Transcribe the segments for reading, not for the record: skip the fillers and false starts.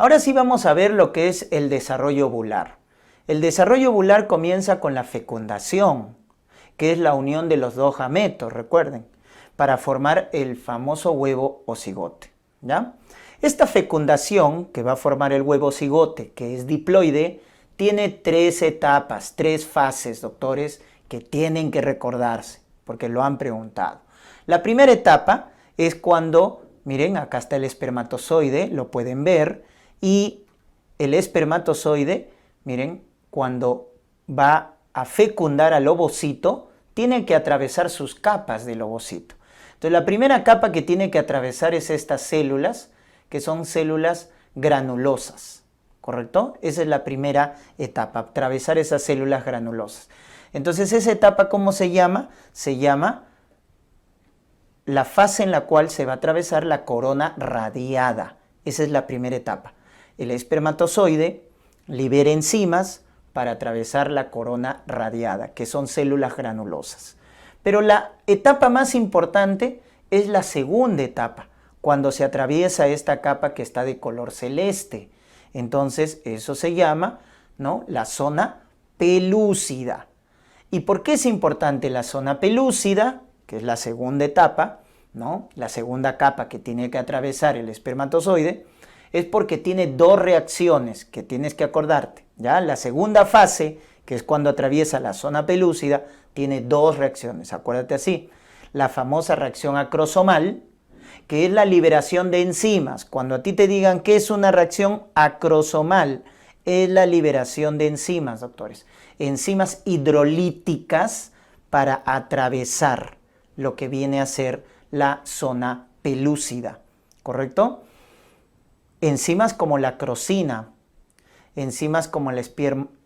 Ahora sí vamos a ver lo que es el desarrollo ovular. El desarrollo ovular comienza con la fecundación, que es la unión de los dos gametos, recuerden, para formar el famoso huevo o cigote, ¿ya? Esta fecundación que va a formar el huevo o cigote, que es diploide, tiene 3 etapas, 3 fases, doctores, que tienen que recordarse, porque lo han preguntado. La primera etapa es cuando, miren, acá está el espermatozoide, lo pueden ver, y el espermatozoide, miren, cuando va a fecundar al ovocito, tiene que atravesar sus capas del ovocito. Entonces, la primera capa que tiene que atravesar es estas células, que son células granulosas, ¿correcto? Esa es la primera etapa, atravesar esas células granulosas. Entonces, esa etapa, ¿cómo se llama? Se llama la fase en la cual se va a atravesar la corona radiada. Esa es la primera etapa. El espermatozoide libera enzimas para atravesar la corona radiada, que son células granulosas. Pero la etapa más importante es la segunda etapa, cuando se atraviesa esta capa que está de color celeste. Entonces, eso se llama, ¿no?, la zona pelúcida. ¿Y por qué es importante la zona pelúcida, que es la segunda etapa, ¿no?, la segunda capa que tiene que atravesar el espermatozoide? Es porque tiene 2 reacciones que tienes que acordarte, ¿ya? La segunda fase, que es cuando atraviesa la zona pelúcida, tiene 2 reacciones, acuérdate así. La famosa reacción acrosomal, que es la liberación de enzimas. Cuando a ti te digan que es una reacción acrosomal, es la liberación de enzimas, doctores. Enzimas hidrolíticas para atravesar lo que viene a ser la zona pelúcida, ¿correcto? Enzimas como la crosina, enzimas como la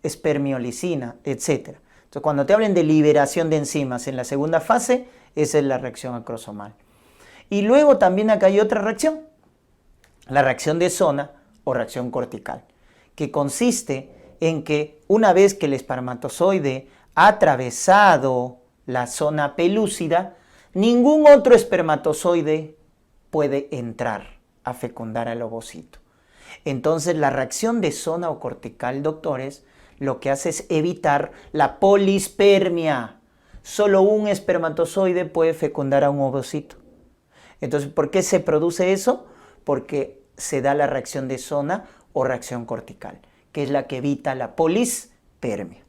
espermiolicina, etc. Entonces, cuando te hablen de liberación de enzimas en la segunda fase, esa es la reacción acrosomal. Y luego también acá hay otra reacción, la reacción de zona o reacción cortical, que consiste en que una vez que el espermatozoide ha atravesado la zona pelúcida, ningún otro espermatozoide puede entrar a fecundar al ovocito. Entonces, la reacción de zona o cortical, doctores, lo que hace es evitar la polispermia. Solo un espermatozoide puede fecundar a un ovocito. Entonces, ¿por qué se produce eso? Porque se da la reacción de zona o reacción cortical, que es la que evita la polispermia.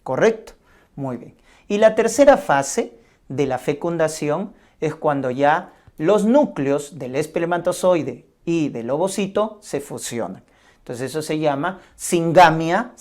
¿Correcto? Muy bien. Y la tercera fase de la fecundación es cuando ya los núcleos del espermatozoide y del ovocito se fusionan. Entonces eso se llama singamia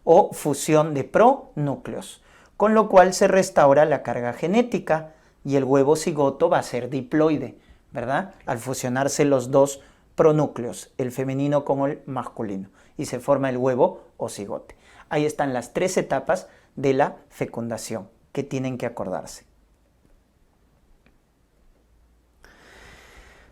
o fusión de pronúcleos, con lo cual se restaura la carga genética y el huevo cigoto va a ser diploide, ¿verdad? Al fusionarse los 2 pronúcleos, el femenino con el masculino, y se forma el huevo o cigote. Ahí están las 3 etapas de la fecundación que tienen que acordarse.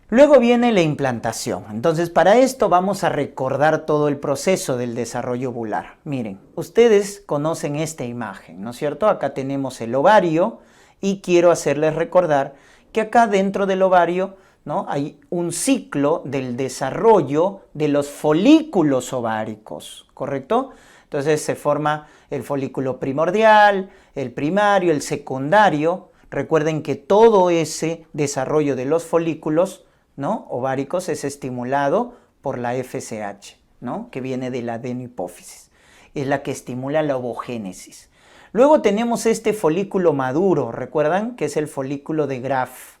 Luego viene la implantación. Entonces, para esto vamos a recordar todo el proceso del desarrollo ovular. Miren, ustedes conocen esta imagen, ¿no es cierto? Acá tenemos el ovario y quiero hacerles recordar que acá dentro del ovario, ¿no?, hay un ciclo del desarrollo de los folículos ováricos, ¿correcto? Entonces se forma el folículo primordial, el primario, el secundario. Recuerden que todo ese desarrollo de los folículos, ¿no?, ováricos es estimulado por la FSH, ¿no?, que viene de la adenohipófisis. Es la que estimula la ovogénesis. Luego tenemos este folículo maduro, ¿recuerdan? Que es el folículo de Graf.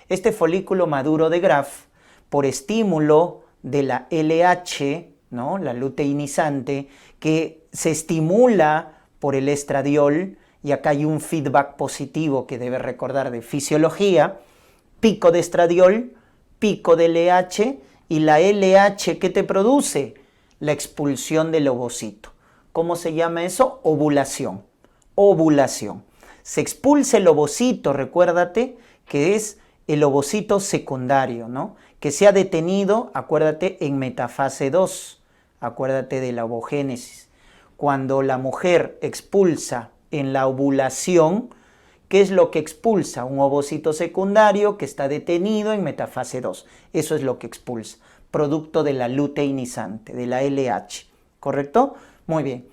Este folículo maduro de Graf, por estímulo de la LH, ¿no?, la luteinizante, que se estimula por el estradiol, y acá hay un feedback positivo que debe recordar de fisiología, pico de estradiol, pico de LH, y la LH, ¿qué te produce? La expulsión del ovocito. ¿Cómo se llama eso? Ovulación. Ovulación. Se expulsa el ovocito, recuérdate, que es el ovocito secundario, ¿no?, que se ha detenido, acuérdate, en metafase 2. Acuérdate de la ovogénesis. Cuando la mujer expulsa en la ovulación, ¿qué es lo que expulsa? Un ovocito secundario que está detenido en metafase 2. Eso es lo que expulsa. producto de la luteinizante, de la LH, ¿correcto? Muy bien.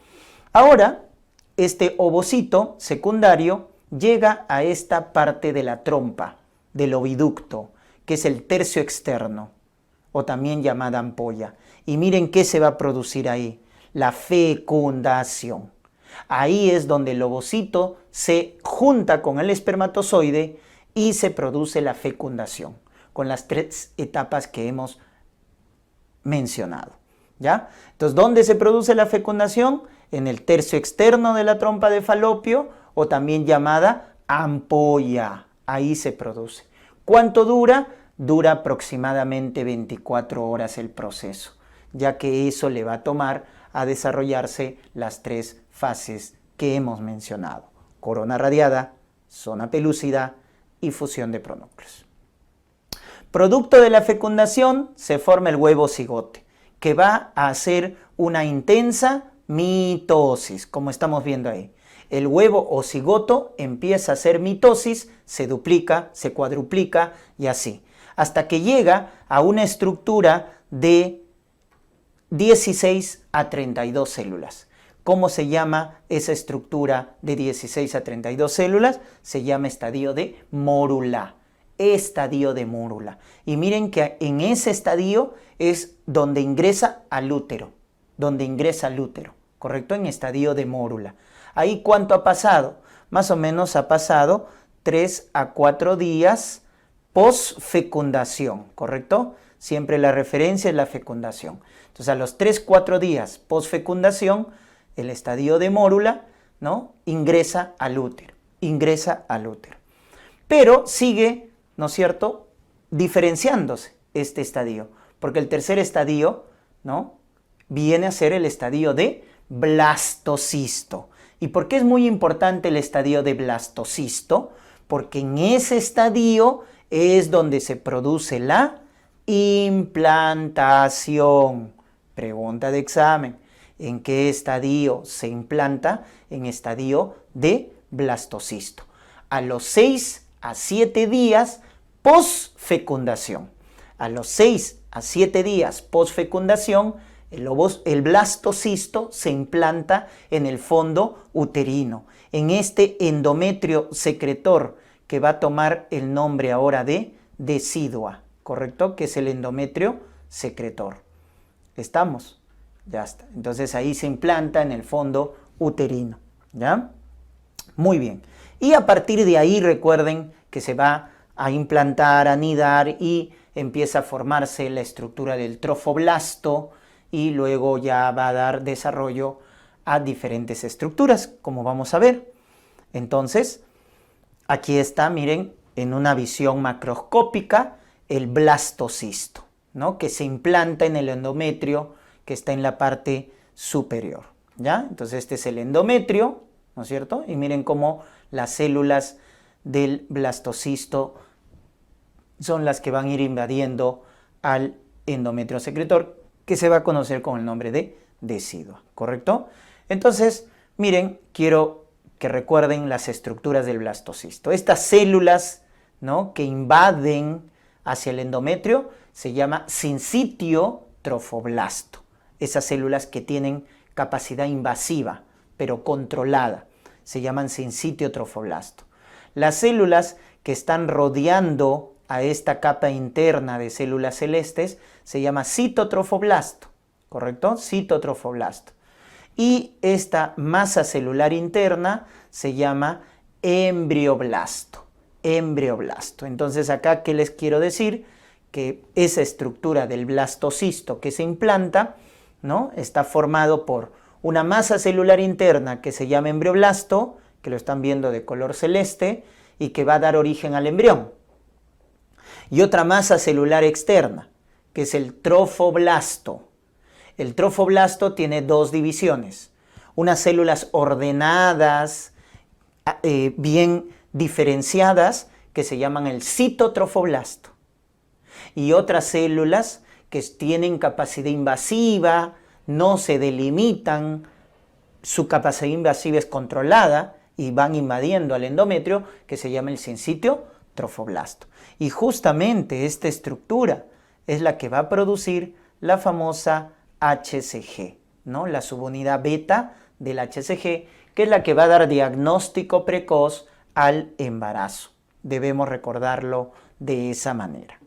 Ahora, este ovocito secundario llega a esta parte de la trompa, del oviducto, que es el tercio externo, o también llamada ampolla. Y miren qué se va a producir ahí, la fecundación. Ahí es donde el ovocito se junta con el espermatozoide y se produce la fecundación, con las 3 etapas que hemos mencionado, ¿ya? Entonces, ¿dónde se produce la fecundación? En el tercio externo de la trompa de Falopio, o también llamada ampolla. Ahí se produce. ¿Cuánto dura? Dura aproximadamente 24 horas el proceso, ya que eso le va a tomar a desarrollarse las 3 fases que hemos mencionado: corona radiada, zona pelúcida y fusión de pronúcleos. Producto de la fecundación se forma el huevo cigote, que va a hacer una intensa mitosis, como estamos viendo ahí. El huevo o cigoto empieza a hacer mitosis, se duplica, se cuadruplica y así, hasta que llega a una estructura de 16 a 32 células. ¿Cómo se llama esa estructura de 16 a 32 células? Se llama estadio de mórula. Estadio de mórula. Y miren que en ese estadio es donde ingresa al útero. ¿Correcto? En estadio de mórula. Ahí, ¿cuánto ha pasado? Más o menos ha pasado 3 a 4 días post-fecundación, ¿correcto? Siempre la referencia es la fecundación. Entonces, a los 3-4 días post-fecundación, el estadio de mórula, ¿no?, ingresa al útero. Pero sigue, ¿no es cierto?, diferenciándose este estadio, porque el tercer estadio, ¿no?, viene a ser el estadio de blastocisto. ¿Y por qué es muy importante el estadio de blastocisto? Porque en ese estadio es donde se produce la implantación. Pregunta de examen: ¿en qué estadio se implanta? En estadio de blastocisto. A los 6 a 7 días post-fecundación. A los 6 a 7 días post-fecundación, el blastocisto se implanta en el fondo uterino, en este endometrio secretor que va a tomar el nombre ahora de decidua, ¿correcto? Que es el endometrio secretor. ¿Estamos? Ya está. Entonces ahí se implanta en el fondo uterino, ¿ya? Muy bien. Y a partir de ahí recuerden que se va a implantar, a anidar y empieza a formarse la estructura del trofoblasto y luego ya va a dar desarrollo a diferentes estructuras, como vamos a ver. Entonces, aquí está, miren, en una visión macroscópica, el blastocisto, ¿no?, que se implanta en el endometrio que está en la parte superior, ¿ya? Entonces este es el endometrio, ¿no es cierto? Y miren cómo las células del blastocisto son las que van a ir invadiendo al endometrio secretor, que se va a conocer con el nombre de decidua, ¿correcto? Entonces, miren, quiero que recuerden las estructuras del blastocisto. Estas células, ¿no?, que invaden hacia el endometrio se llama sincitio trofoblasto. Esas células que tienen capacidad invasiva, pero controlada, se llaman sincitio trofoblasto. Las células que están rodeando a esta capa interna de células celestes se llama citotrofoblasto, ¿correcto? Citotrofoblasto. Y esta masa celular interna se llama embrioblasto. Entonces acá, ¿qué les quiero decir? Que esa estructura del blastocisto que se implanta, ¿no?, está formado por una masa celular interna que se llama embrioblasto, que lo están viendo de color celeste, y que va a dar origen al embrión. Y otra masa celular externa, que es el trofoblasto. El trofoblasto tiene 2 divisiones, unas células ordenadas, bien diferenciadas, que se llaman el citotrofoblasto, y otras células que tienen capacidad invasiva, no se delimitan, su capacidad invasiva es controlada y van invadiendo al endometrio, que se llama el sincitio trofoblasto. Y justamente esta estructura es la que va a producir la famosa HCG, ¿no? La subunidad beta del HCG, que es la que va a dar diagnóstico precoz al embarazo. Debemos recordarlo de esa manera.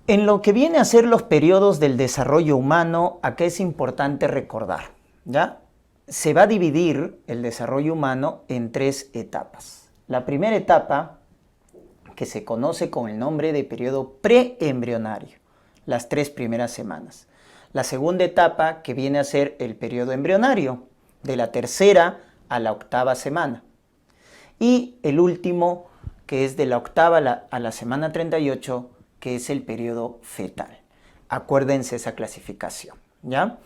En lo que viene a ser los periodos del desarrollo humano, acá es importante recordar, ¿ya? Se va a dividir el desarrollo humano en 3 etapas. La primera etapa, que se conoce con el nombre de periodo preembrionario, las 3 primeras semanas. La segunda etapa, que viene a ser el periodo embrionario, de la 3ª a la 8ª semana. Y el último, que es de la 8ª a la semana 38, que es el periodo fetal. Acuérdense esa clasificación, ¿ya?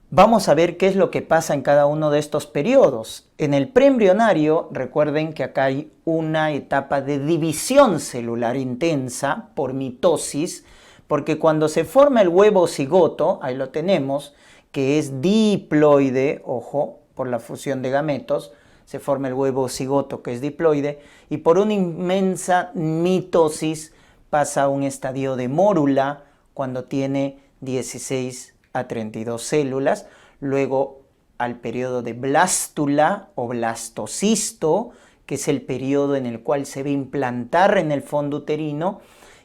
Vamos a ver qué es lo que pasa en cada uno de estos periodos. En el preembrionario, recuerden que acá hay una etapa de división celular intensa por mitosis, porque cuando se forma el huevo cigoto, ahí lo tenemos, que es diploide, ojo, por la fusión de gametos, se forma el huevo cigoto que es diploide, y por una inmensa mitosis pasa a un estadio de mórula cuando tiene 16 a 32 células, luego al periodo de blástula o blastocisto, que es el periodo en el cual se va a implantar en el fondo uterino,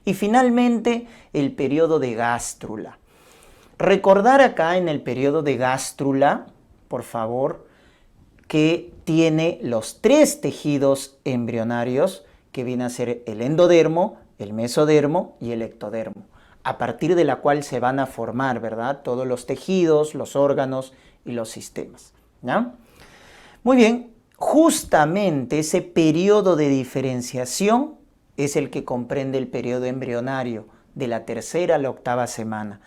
y finalmente el periodo de gástrula. Recordar acá en el periodo de gástrula, por favor, que tiene los 3 tejidos embrionarios, que viene a ser el endodermo, el mesodermo y el ectodermo, a partir de la cual se van a formar, ¿verdad?, todos los tejidos, los órganos y los sistemas, ¿ya? Muy bien, justamente ese periodo de diferenciación es el que comprende el periodo embrionario, de la 3ª a la 8ª semana.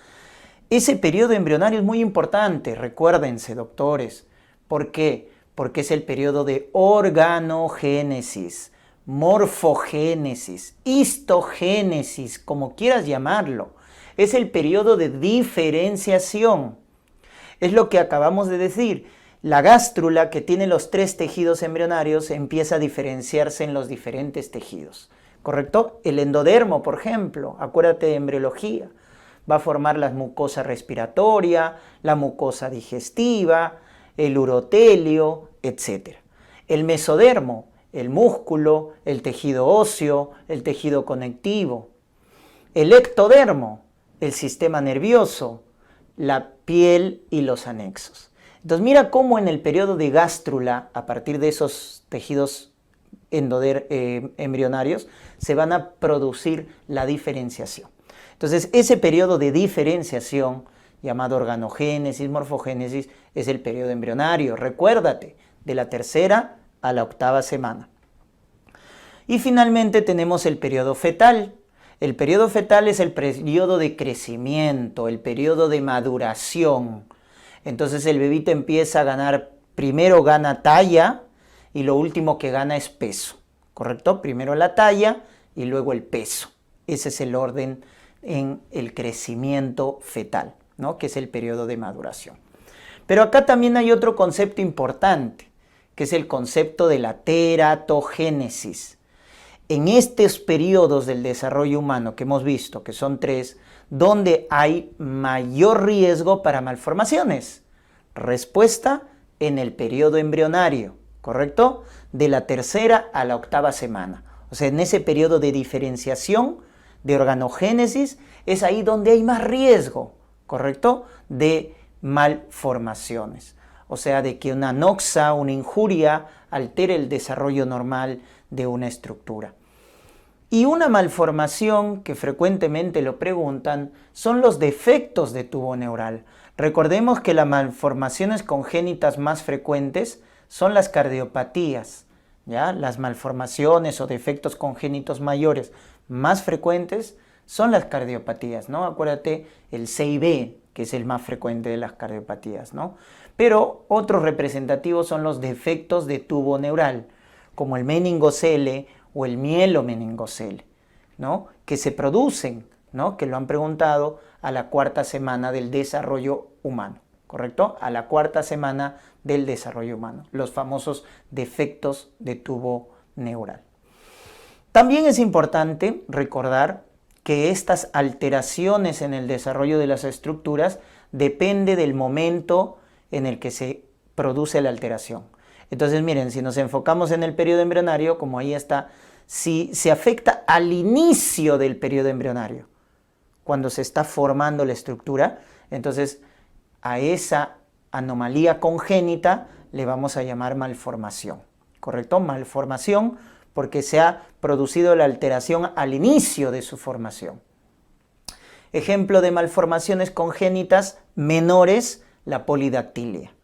Ese periodo embrionario es muy importante, recuérdense, doctores. ¿Por qué? Porque es el periodo de organogénesis, morfogénesis, histogénesis, como quieras llamarlo. Es el periodo de diferenciación. Es lo que acabamos de decir. La gástrula, que tiene los 3 tejidos embrionarios, empieza a diferenciarse en los diferentes tejidos. ¿Correcto? El endodermo, por ejemplo, acuérdate de embriología, va a formar la mucosa respiratoria, la mucosa digestiva, el urotelio, etc. El mesodermo, el músculo, el tejido óseo, el tejido conectivo. El ectodermo, el sistema nervioso, la piel y los anexos. Entonces mira cómo en el periodo de gástrula, a partir de esos tejidos embrionarios, se van a producir la diferenciación. Entonces ese periodo de diferenciación, llamado organogénesis, morfogénesis, es el periodo embrionario. Recuérdate, de la 3ª a la 8ª semana. Y finalmente tenemos el periodo fetal. El periodo fetal es el periodo de crecimiento, el periodo de maduración. Entonces el bebito empieza a ganar, primero gana talla y lo último que gana es peso, ¿correcto? Primero la talla y luego el peso. Ese es el orden en el crecimiento fetal, ¿no? Que es el periodo de maduración. Pero acá también hay otro concepto importante, que es el concepto de la teratogénesis. En estos periodos del desarrollo humano que hemos visto, que son 3, donde hay mayor riesgo para malformaciones. Respuesta en el periodo embrionario, ¿correcto? De la 3ª a la 8ª semana. O sea, en ese periodo de diferenciación, de organogénesis, es ahí donde hay más riesgo, ¿correcto? De malformaciones. O sea, de que una noxa, una injuria, altere el desarrollo normal de una estructura. Y una malformación que frecuentemente lo preguntan son los defectos de tubo neural. Recordemos que las malformaciones congénitas más frecuentes son las cardiopatías, ¿ya? Las malformaciones o defectos congénitos mayores más frecuentes son las cardiopatías, ¿no? Acuérdate el CIB, que es el más frecuente de las cardiopatías, ¿no? Pero otros representativos son los defectos de tubo neural, como el meningocele o el mielomeningocele, ¿no? Que se producen, ¿no? Que lo han preguntado a la 4ª semana del desarrollo humano, ¿correcto? A la 4ª semana del desarrollo humano, los famosos defectos de tubo neural. También es importante recordar que estas alteraciones en el desarrollo de las estructuras depende del momento en el que se produce la alteración. Entonces miren, si nos enfocamos en el periodo embrionario, como ahí está, si se afecta al inicio del periodo embrionario, cuando se está formando la estructura, entonces a esa anomalía congénita le vamos a llamar malformación, ¿correcto? Malformación porque se ha producido la alteración al inicio de su formación. Ejemplo de malformaciones congénitas menores, la polidactilia.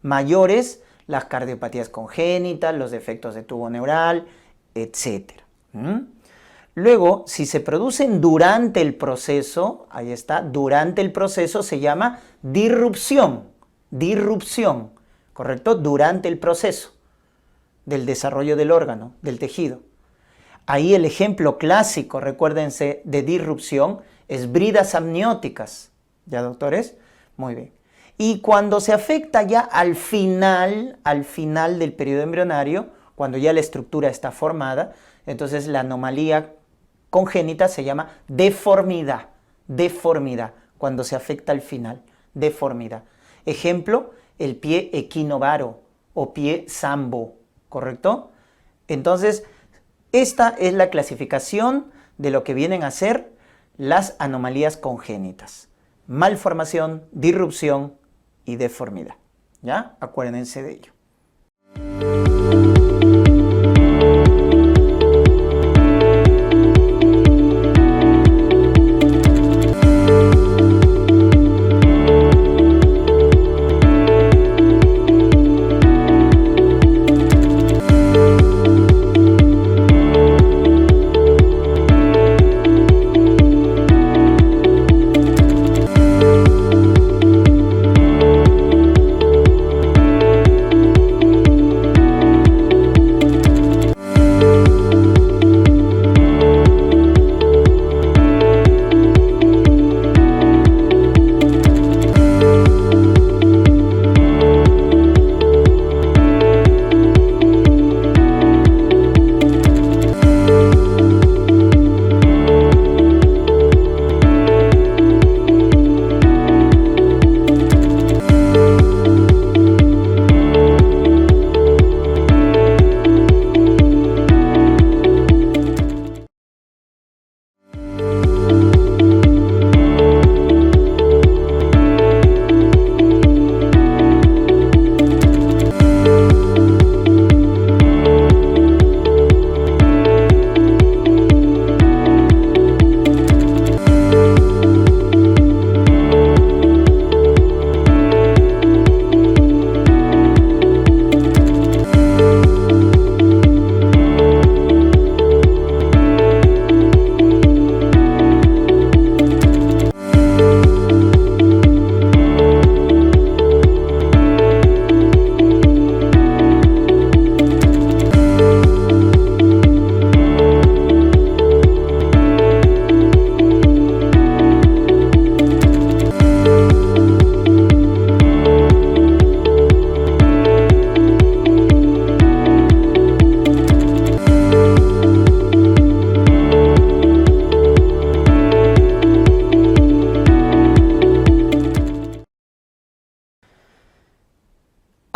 Mayores, las cardiopatías congénitas, los defectos de tubo neural, etc. Luego, si se producen durante el proceso, ahí está, durante el proceso se llama disrupción, ¿correcto? Durante el proceso del desarrollo del órgano, del tejido. Ahí el ejemplo clásico, recuérdense, de disrupción es bridas amnióticas. ¿Ya, doctores? Muy bien. Y cuando se afecta ya al final del periodo embrionario, cuando ya la estructura está formada, entonces la anomalía congénita se llama deformidad, cuando se afecta al final, deformidad. Ejemplo, el pie equinovaro o pie sambo, ¿correcto? Entonces, esta es la clasificación de lo que vienen a ser las anomalías congénitas. Malformación, disrupción y deformidad. ¿Ya? Acuérdense de ello.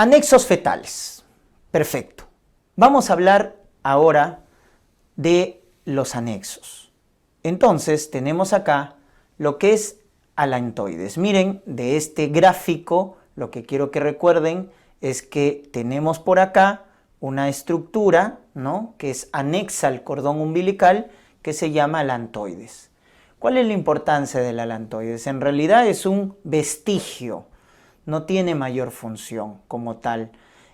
Anexos fetales. Perfecto. Vamos a hablar ahora de los anexos. Entonces, tenemos acá lo que es alantoides. Miren, de este gráfico, lo que quiero que recuerden es que tenemos por acá una estructura, ¿no?, que es anexa al cordón umbilical, que se llama alantoides. ¿Cuál es la importancia del alantoides? En realidad es un vestigio, no tiene mayor función como tal.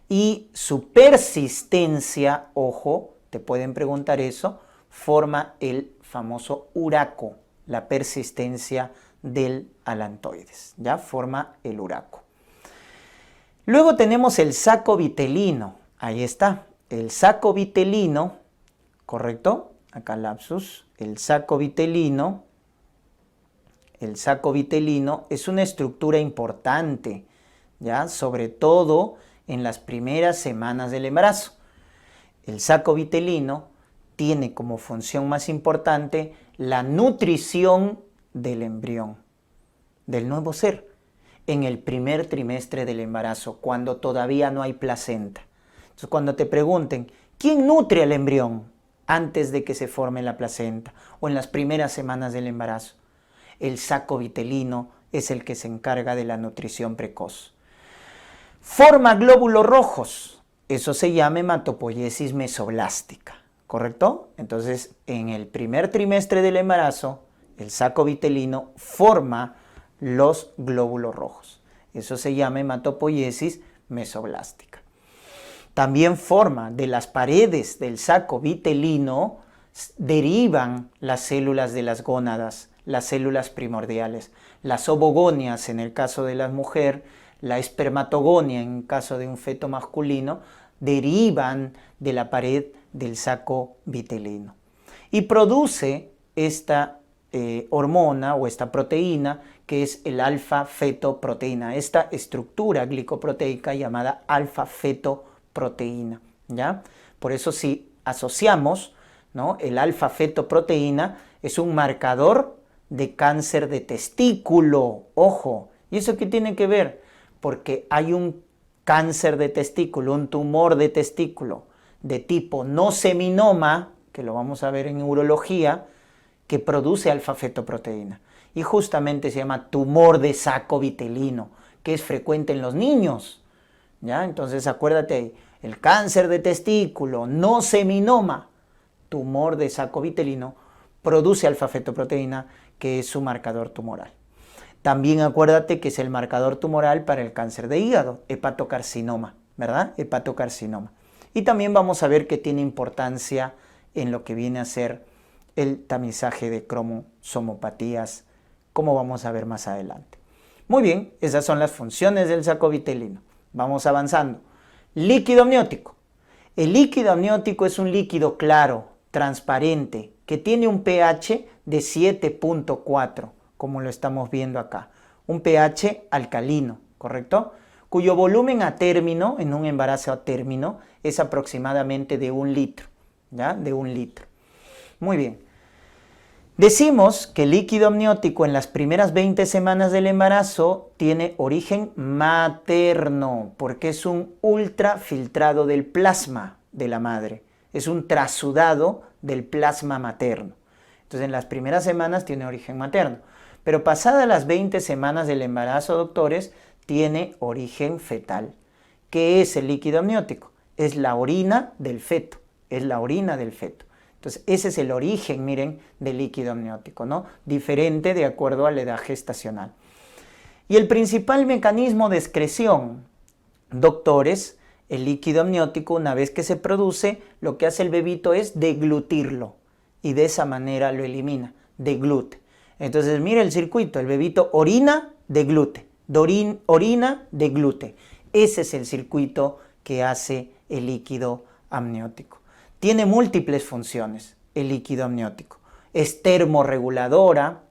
Y su persistencia, ojo, te pueden preguntar eso, forma el famoso uraco, la persistencia del alantoides, ¿ya? Forma el uraco. Luego tenemos el saco vitelino, ahí está, el saco vitelino, ¿correcto? Acá lapsus, el saco vitelino es una estructura importante, ¿ya? Sobre todo en las primeras semanas del embarazo. El saco vitelino tiene como función más importante la nutrición del embrión, del nuevo ser, en el primer trimestre del embarazo, cuando todavía no hay placenta. Entonces, cuando te pregunten, ¿quién nutre al embrión antes de que se forme la placenta o en las primeras semanas del embarazo? El saco vitelino es el que se encarga de la nutrición precoz. Forma glóbulos rojos, eso se llama hematopoiesis mesoblástica, ¿correcto? Entonces, en el primer trimestre del embarazo, el saco vitelino forma los glóbulos rojos. Eso se llama hematopoiesis mesoblástica. También forma de las paredes del saco vitelino, derivan las células de las gónadas, las células primordiales, las ovogonias en el caso de la mujer, la espermatogonia en caso de un feto masculino, derivan de la pared del saco vitelino. Y produce esta hormona o esta proteína que es el alfa-fetoproteína, esta estructura glicoproteica llamada alfa-fetoproteína, ¿ya? Por eso si asociamos, ¿no?, el alfa-fetoproteína es un marcador de cáncer de testículo, ojo, ¿y eso qué tiene que ver? Porque hay un cáncer de testículo, un tumor de testículo de tipo no seminoma, que lo vamos a ver en urología, que produce alfa-fetoproteína. Y justamente se llama tumor de saco vitelino, que es frecuente en los niños, ¿ya? Entonces acuérdate ahí, el cáncer de testículo, no seminoma, tumor de saco vitelino, produce alfa-fetoproteína, que es su marcador tumoral. También acuérdate que es el marcador tumoral para el cáncer de hígado, hepatocarcinoma, ¿verdad? Hepatocarcinoma. Y también vamos a ver que tiene importancia en lo que viene a ser el tamizaje de cromosomopatías, como vamos a ver más adelante. Muy bien, esas son las funciones del saco vitelino. Vamos avanzando. Líquido amniótico. El líquido amniótico es un líquido claro, transparente, que tiene un pH de 7.4, como lo estamos viendo acá. Un pH alcalino, ¿correcto? Cuyo volumen a término, en un embarazo a término, es aproximadamente de 1 litro, ¿ya? De 1 litro. Muy bien. Decimos que el líquido amniótico en las primeras 20 semanas del embarazo tiene origen materno, porque es un ultrafiltrado del plasma de la madre. Es un trasudado del plasma materno. Entonces, en las primeras semanas tiene origen materno. Pero pasadas las 20 semanas del embarazo, doctores, tiene origen fetal. ¿Qué es el líquido amniótico? Es la orina del feto. Es la orina del feto. Entonces, ese es el origen, miren, del líquido amniótico, ¿no? Diferente de acuerdo a la edad gestacional. Y el principal mecanismo de excreción, doctores, el líquido amniótico, una vez que se produce, lo que hace el bebito es deglutirlo. Y de esa manera lo elimina, deglute. Entonces, mira el circuito, el bebito orina, deglute, orina, deglute. Ese es el circuito que hace el líquido amniótico. Tiene múltiples funciones el líquido amniótico. Es termorreguladora,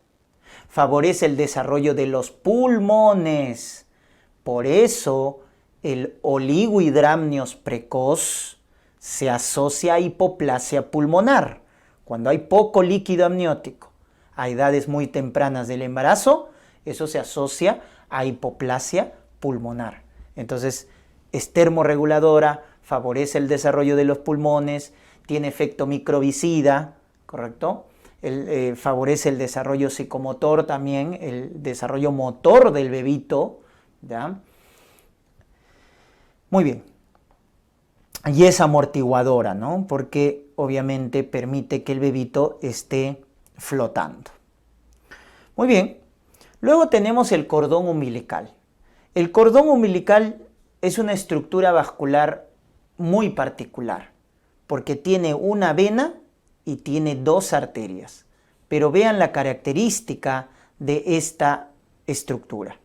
favorece el desarrollo de los pulmones. Por eso el oligohidramnios precoz se asocia a hipoplasia pulmonar. Cuando hay poco líquido amniótico a edades muy tempranas del embarazo, eso se asocia a hipoplasia pulmonar. Entonces, es termorreguladora, favorece el desarrollo de los pulmones, tiene efecto microbicida, ¿correcto? Favorece el desarrollo psicomotor también, el desarrollo motor del bebito, ¿ya? Muy bien. Y es amortiguadora, ¿no? Porque obviamente permite que el bebito esté flotando. Muy bien. Luego tenemos el cordón umbilical. El cordón umbilical es una estructura vascular muy particular, porque tiene una vena y tiene dos arterias. Pero vean la característica de esta estructura.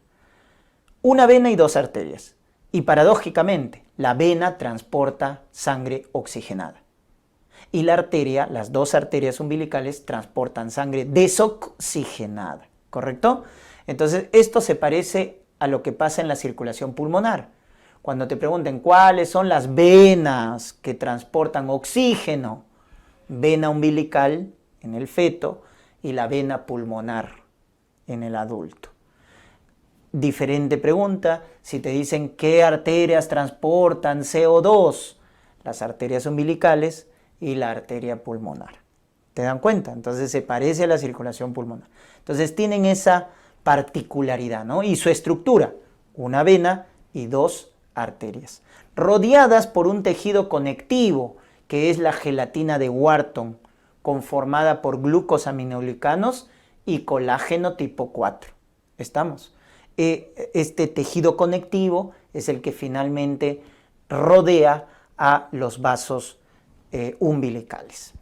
Una vena y dos arterias. Y paradójicamente, la vena transporta sangre oxigenada. Y la arteria, las dos arterias umbilicales, transportan sangre desoxigenada. ¿Correcto? Entonces, esto se parece a lo que pasa en la circulación pulmonar. Cuando te pregunten cuáles son las venas que transportan oxígeno, vena umbilical en el feto y la vena pulmonar en el adulto. Diferente pregunta si te dicen qué arterias transportan CO2, las arterias umbilicales y la arteria pulmonar. ¿Te dan cuenta? Entonces se parece a la circulación pulmonar. Entonces tienen esa particularidad, ¿no? Y su estructura, una vena y dos arterias, rodeadas por un tejido conectivo, que es la gelatina de Wharton, conformada por glucosaminoglicanos y colágeno tipo 4. ¿Estamos? Este tejido conectivo es el que finalmente rodea a los vasos umbilicales.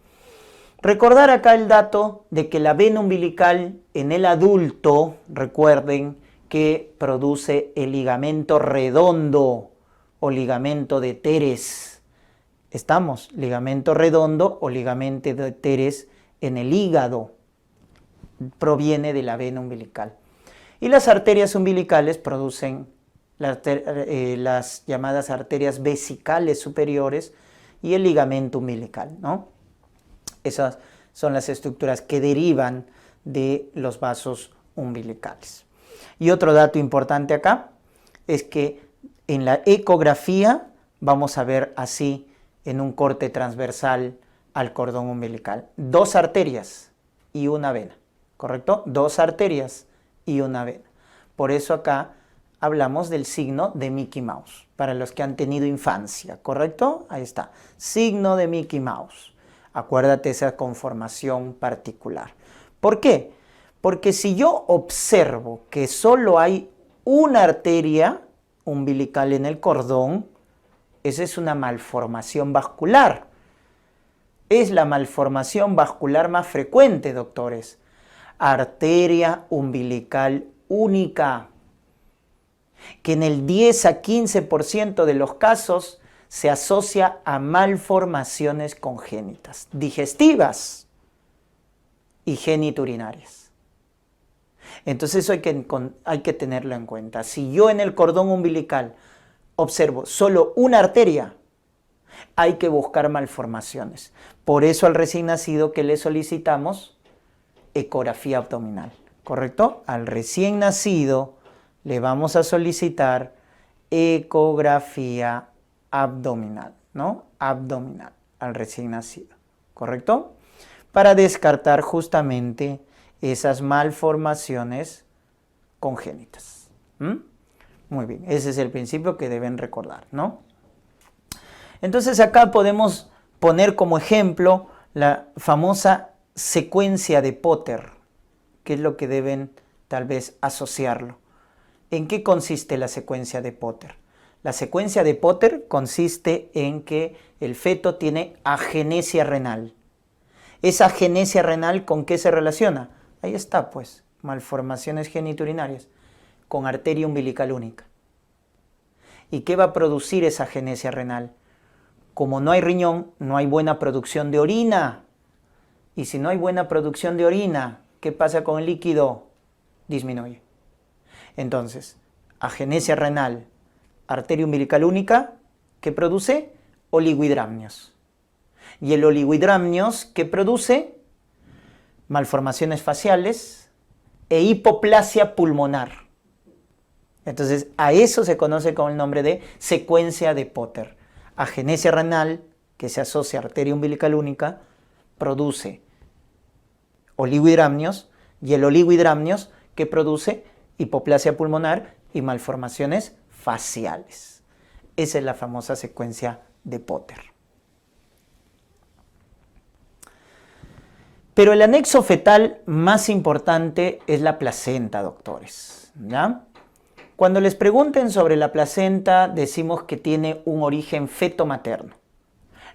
Recordar acá el dato de que la vena umbilical en el adulto, recuerden que produce el ligamento redondo o ligamento de Teres. ¿Estamos? Ligamento redondo o ligamento de Teres en el hígado proviene de la vena umbilical. Y las arterias umbilicales producen las llamadas arterias vesicales superiores y el ligamento umbilical, ¿no? Esas son las estructuras que derivan de los vasos umbilicales. Y otro dato importante acá es que en la ecografía vamos a ver así en un corte transversal al cordón umbilical. Dos arterias y una vena, ¿correcto? Dos arterias y una vena. Por eso acá hablamos del signo de Mickey Mouse, para los que han tenido infancia, ¿correcto? Ahí está, signo de Mickey Mouse. Acuérdate esa conformación particular. ¿Por qué? Porque si yo observo que solo hay una arteria umbilical en el cordón, esa es una malformación vascular. Es la malformación vascular más frecuente, doctores. Arteria umbilical única, que en el 10 a 15% de los casos se asocia a malformaciones congénitas, digestivas y geniturinarias. Entonces eso hay que tenerlo en cuenta. Si yo en el cordón umbilical observo solo una arteria, hay que buscar malformaciones. Por eso al recién nacido que le solicitamos ecografía abdominal, ¿correcto? Al recién nacido le vamos a solicitar ecografía abdominal, ¿no? Abdominal al recién nacido, ¿correcto? Para descartar justamente esas malformaciones congénitas. Muy bien, ese es el principio que deben recordar, ¿no? Entonces acá podemos poner como ejemplo la famosa secuencia de Potter, que es lo que deben tal vez asociarlo. ¿En qué consiste la secuencia de Potter? La secuencia de Potter consiste en que el feto tiene agenesia renal. ¿Esa agenesia renal con qué se relaciona? Ahí está, pues, malformaciones geniturinarias, con arteria umbilical única. ¿Y qué va a producir esa agenesia renal? Como no hay riñón, no hay buena producción de orina. Y si no hay buena producción de orina, ¿qué pasa con el líquido? Disminuye. Entonces, agenesia renal, arteria umbilical única, ¿qué produce? Oligohidramnios. Y el oligohidramnios, ¿qué produce? Malformaciones faciales e hipoplasia pulmonar. Entonces, a eso se conoce con el nombre de secuencia de Potter. Agenesia renal, que se asocia a arteria umbilical única, produce oligohidramnios, y el oligohidramnios que produce hipoplasia pulmonar y malformaciones faciales. Esa es la famosa secuencia de Potter. Pero el anexo fetal más importante es la placenta, doctores, ¿ya? Cuando les pregunten sobre la placenta, decimos que tiene un origen feto-materno.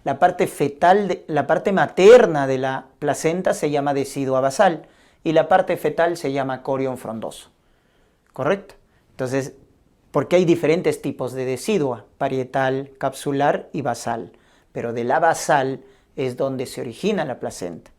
La parte materna de la placenta se llama decidua basal y la parte fetal se llama corion frondoso. ¿Correcto? Entonces, porque hay diferentes tipos de decidua, parietal, capsular y basal. Pero de la basal es donde se origina la placenta.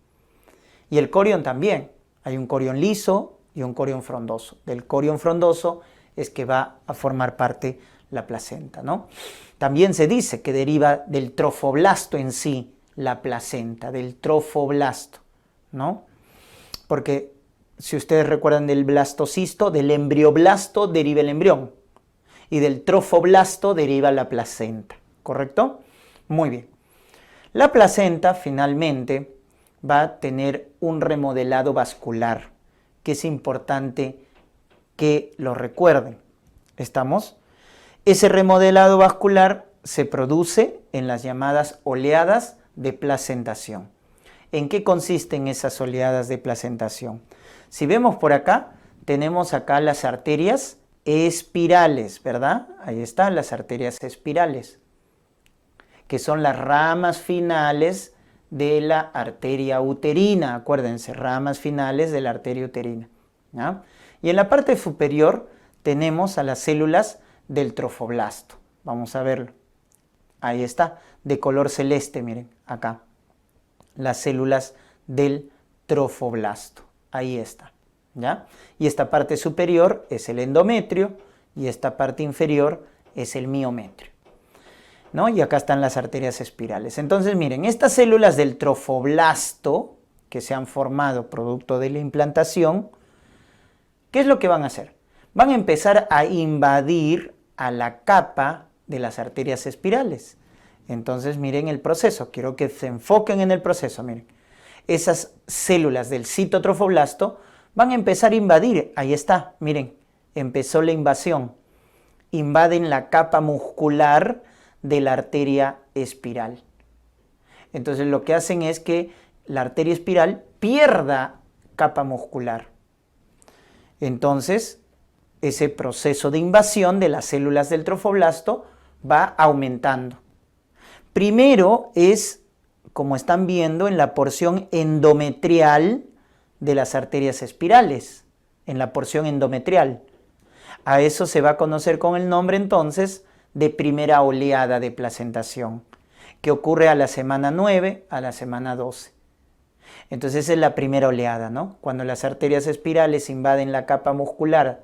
Y el corion también. Hay un corion liso y un corion frondoso. Del corion frondoso es que va a formar parte la placenta, ¿no? También se dice que deriva del trofoblasto en sí, la placenta, del trofoblasto, ¿no? Porque si ustedes recuerdan del blastocisto, del embrioblasto deriva el embrión y del trofoblasto deriva la placenta, ¿correcto? Muy bien. La placenta finalmente va a tener un remodelado vascular, que es importante que lo recuerden. ¿Estamos? Ese remodelado vascular se produce en las llamadas oleadas de placentación. ¿En qué consisten esas oleadas de placentación? Si vemos por acá, tenemos acá las arterias espirales, ¿verdad? Ahí están las arterias espirales, que son las ramas finales de la arteria uterina. Acuérdense, ramas finales de la arteria uterina, ¿ya? Y en la parte superior tenemos a las células del trofoblasto. Vamos a verlo. Ahí está, de color celeste, miren, acá. Las células del trofoblasto. Ahí está, ¿ya? Y esta parte superior es el endometrio y esta parte inferior es el miometrio, ¿no? Y acá están las arterias espirales. Entonces, miren, estas células del trofoblasto que se han formado producto de la implantación, ¿qué es lo que van a hacer? Van a empezar a invadir a la capa de las arterias espirales. Entonces, miren el proceso. Quiero que se enfoquen en el proceso, miren. Esas células del citotrofoblasto van a empezar a invadir. Ahí está, miren, empezó la invasión. Invaden la capa muscular de la arteria espiral. Entonces, lo que hacen es que la arteria espiral pierda capa muscular. Entonces, ese proceso de invasión de las células del trofoblasto va aumentando. Primero es, como están viendo, en la porción endometrial de las arterias espirales, en la porción endometrial. A eso se va a conocer con el nombre entonces de primera oleada de placentación, que ocurre a la semana 9 a la semana 12. Entonces esa es la primera oleada, ¿no? Cuando las arterias espirales invaden la capa muscular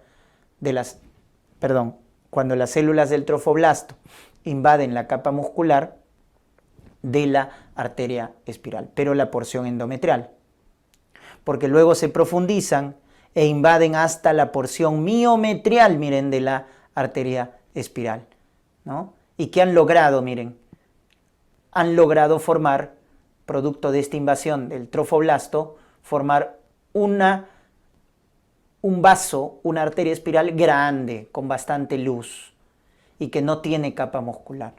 cuando las células del trofoblasto invaden la capa muscular de la arteria espiral, pero la porción endometrial. Porque luego se profundizan e invaden hasta la porción miometrial, miren, de la arteria espiral, ¿no? ¿Y qué han logrado? Miren, han logrado formar, producto de esta invasión del trofoblasto, formar un vaso, una arteria espiral grande, con bastante luz, y que no tiene capa muscular.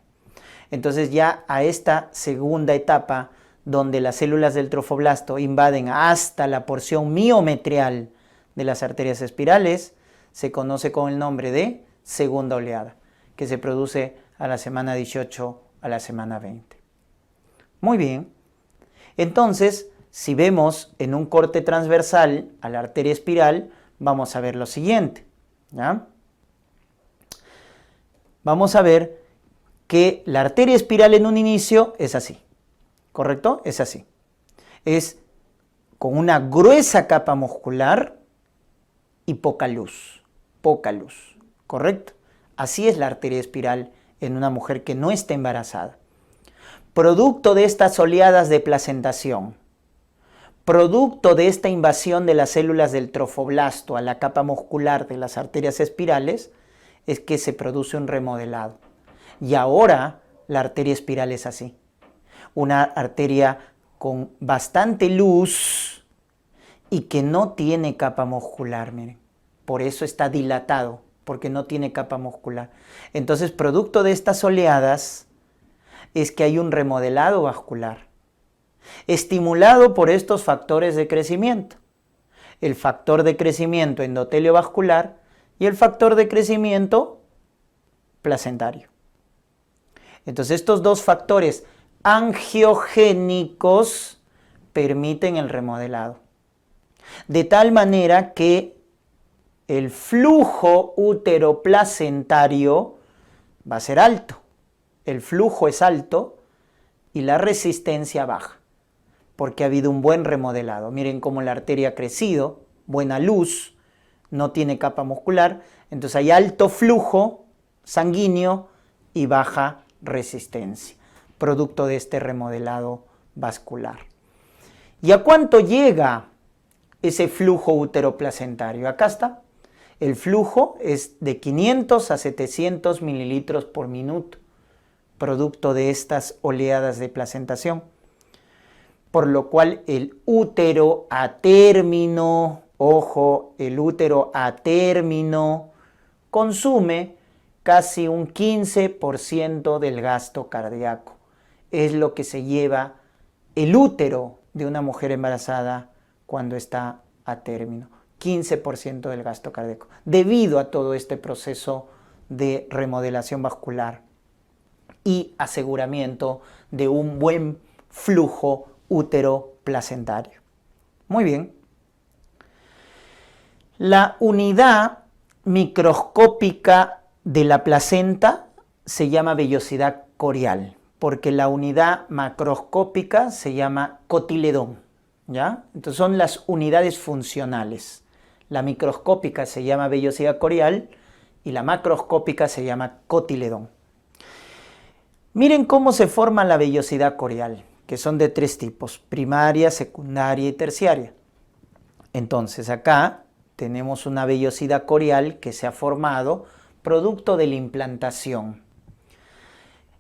Entonces ya a esta segunda etapa, donde las células del trofoblasto invaden hasta la porción miometrial de las arterias espirales, se conoce con el nombre de segunda oleada, que se produce a la semana 18 a la semana 20. Muy bien. Entonces, si vemos en un corte transversal a la arteria espiral, vamos a ver lo siguiente, ¿ya? Vamos a ver que la arteria espiral en un inicio es así, ¿correcto? Es así. Es con una gruesa capa muscular y poca luz, ¿correcto? Así es la arteria espiral en una mujer que no está embarazada. Producto de estas oleadas de placentación, producto de esta invasión de las células del trofoblasto a la capa muscular de las arterias espirales, es que se produce un remodelado. Y ahora la arteria espiral es así. Una arteria con bastante luz y que no tiene capa muscular, miren. Por eso está dilatado, porque no tiene capa muscular. Entonces, producto de estas oleadas es que hay un remodelado vascular, estimulado por estos factores de crecimiento. El factor de crecimiento endotelio vascular y el factor de crecimiento placentario. Entonces, estos dos factores angiogénicos permiten el remodelado. De tal manera que el flujo útero-placentario va a ser alto. El flujo es alto y la resistencia baja, porque ha habido un buen remodelado. Miren cómo la arteria ha crecido, buena luz, no tiene capa muscular, entonces hay alto flujo sanguíneo y baja resistencia, producto de este remodelado vascular. ¿Y a cuánto llega ese flujo útero-placentario? Acá está. El flujo es de 500 a 700 mililitros por minuto, producto de estas oleadas de placentación. Por lo cual el útero a término, ojo, el útero a término consume casi un 15% del gasto cardíaco. Es lo que se lleva el útero de una mujer embarazada cuando está a término. 15% del gasto cardíaco, debido a todo este proceso de remodelación vascular y aseguramiento de un buen flujo útero-placentario. Muy bien. La unidad microscópica de la placenta se llama vellosidad corial, porque la unidad macroscópica se llama cotiledón, ¿ya? Entonces son las unidades funcionales. La microscópica se llama vellosidad corial y la macroscópica se llama cotiledón. Miren cómo se forma la vellosidad corial, que son de tres tipos: primaria, secundaria y terciaria. Entonces acá tenemos una vellosidad corial que se ha formado producto de la implantación.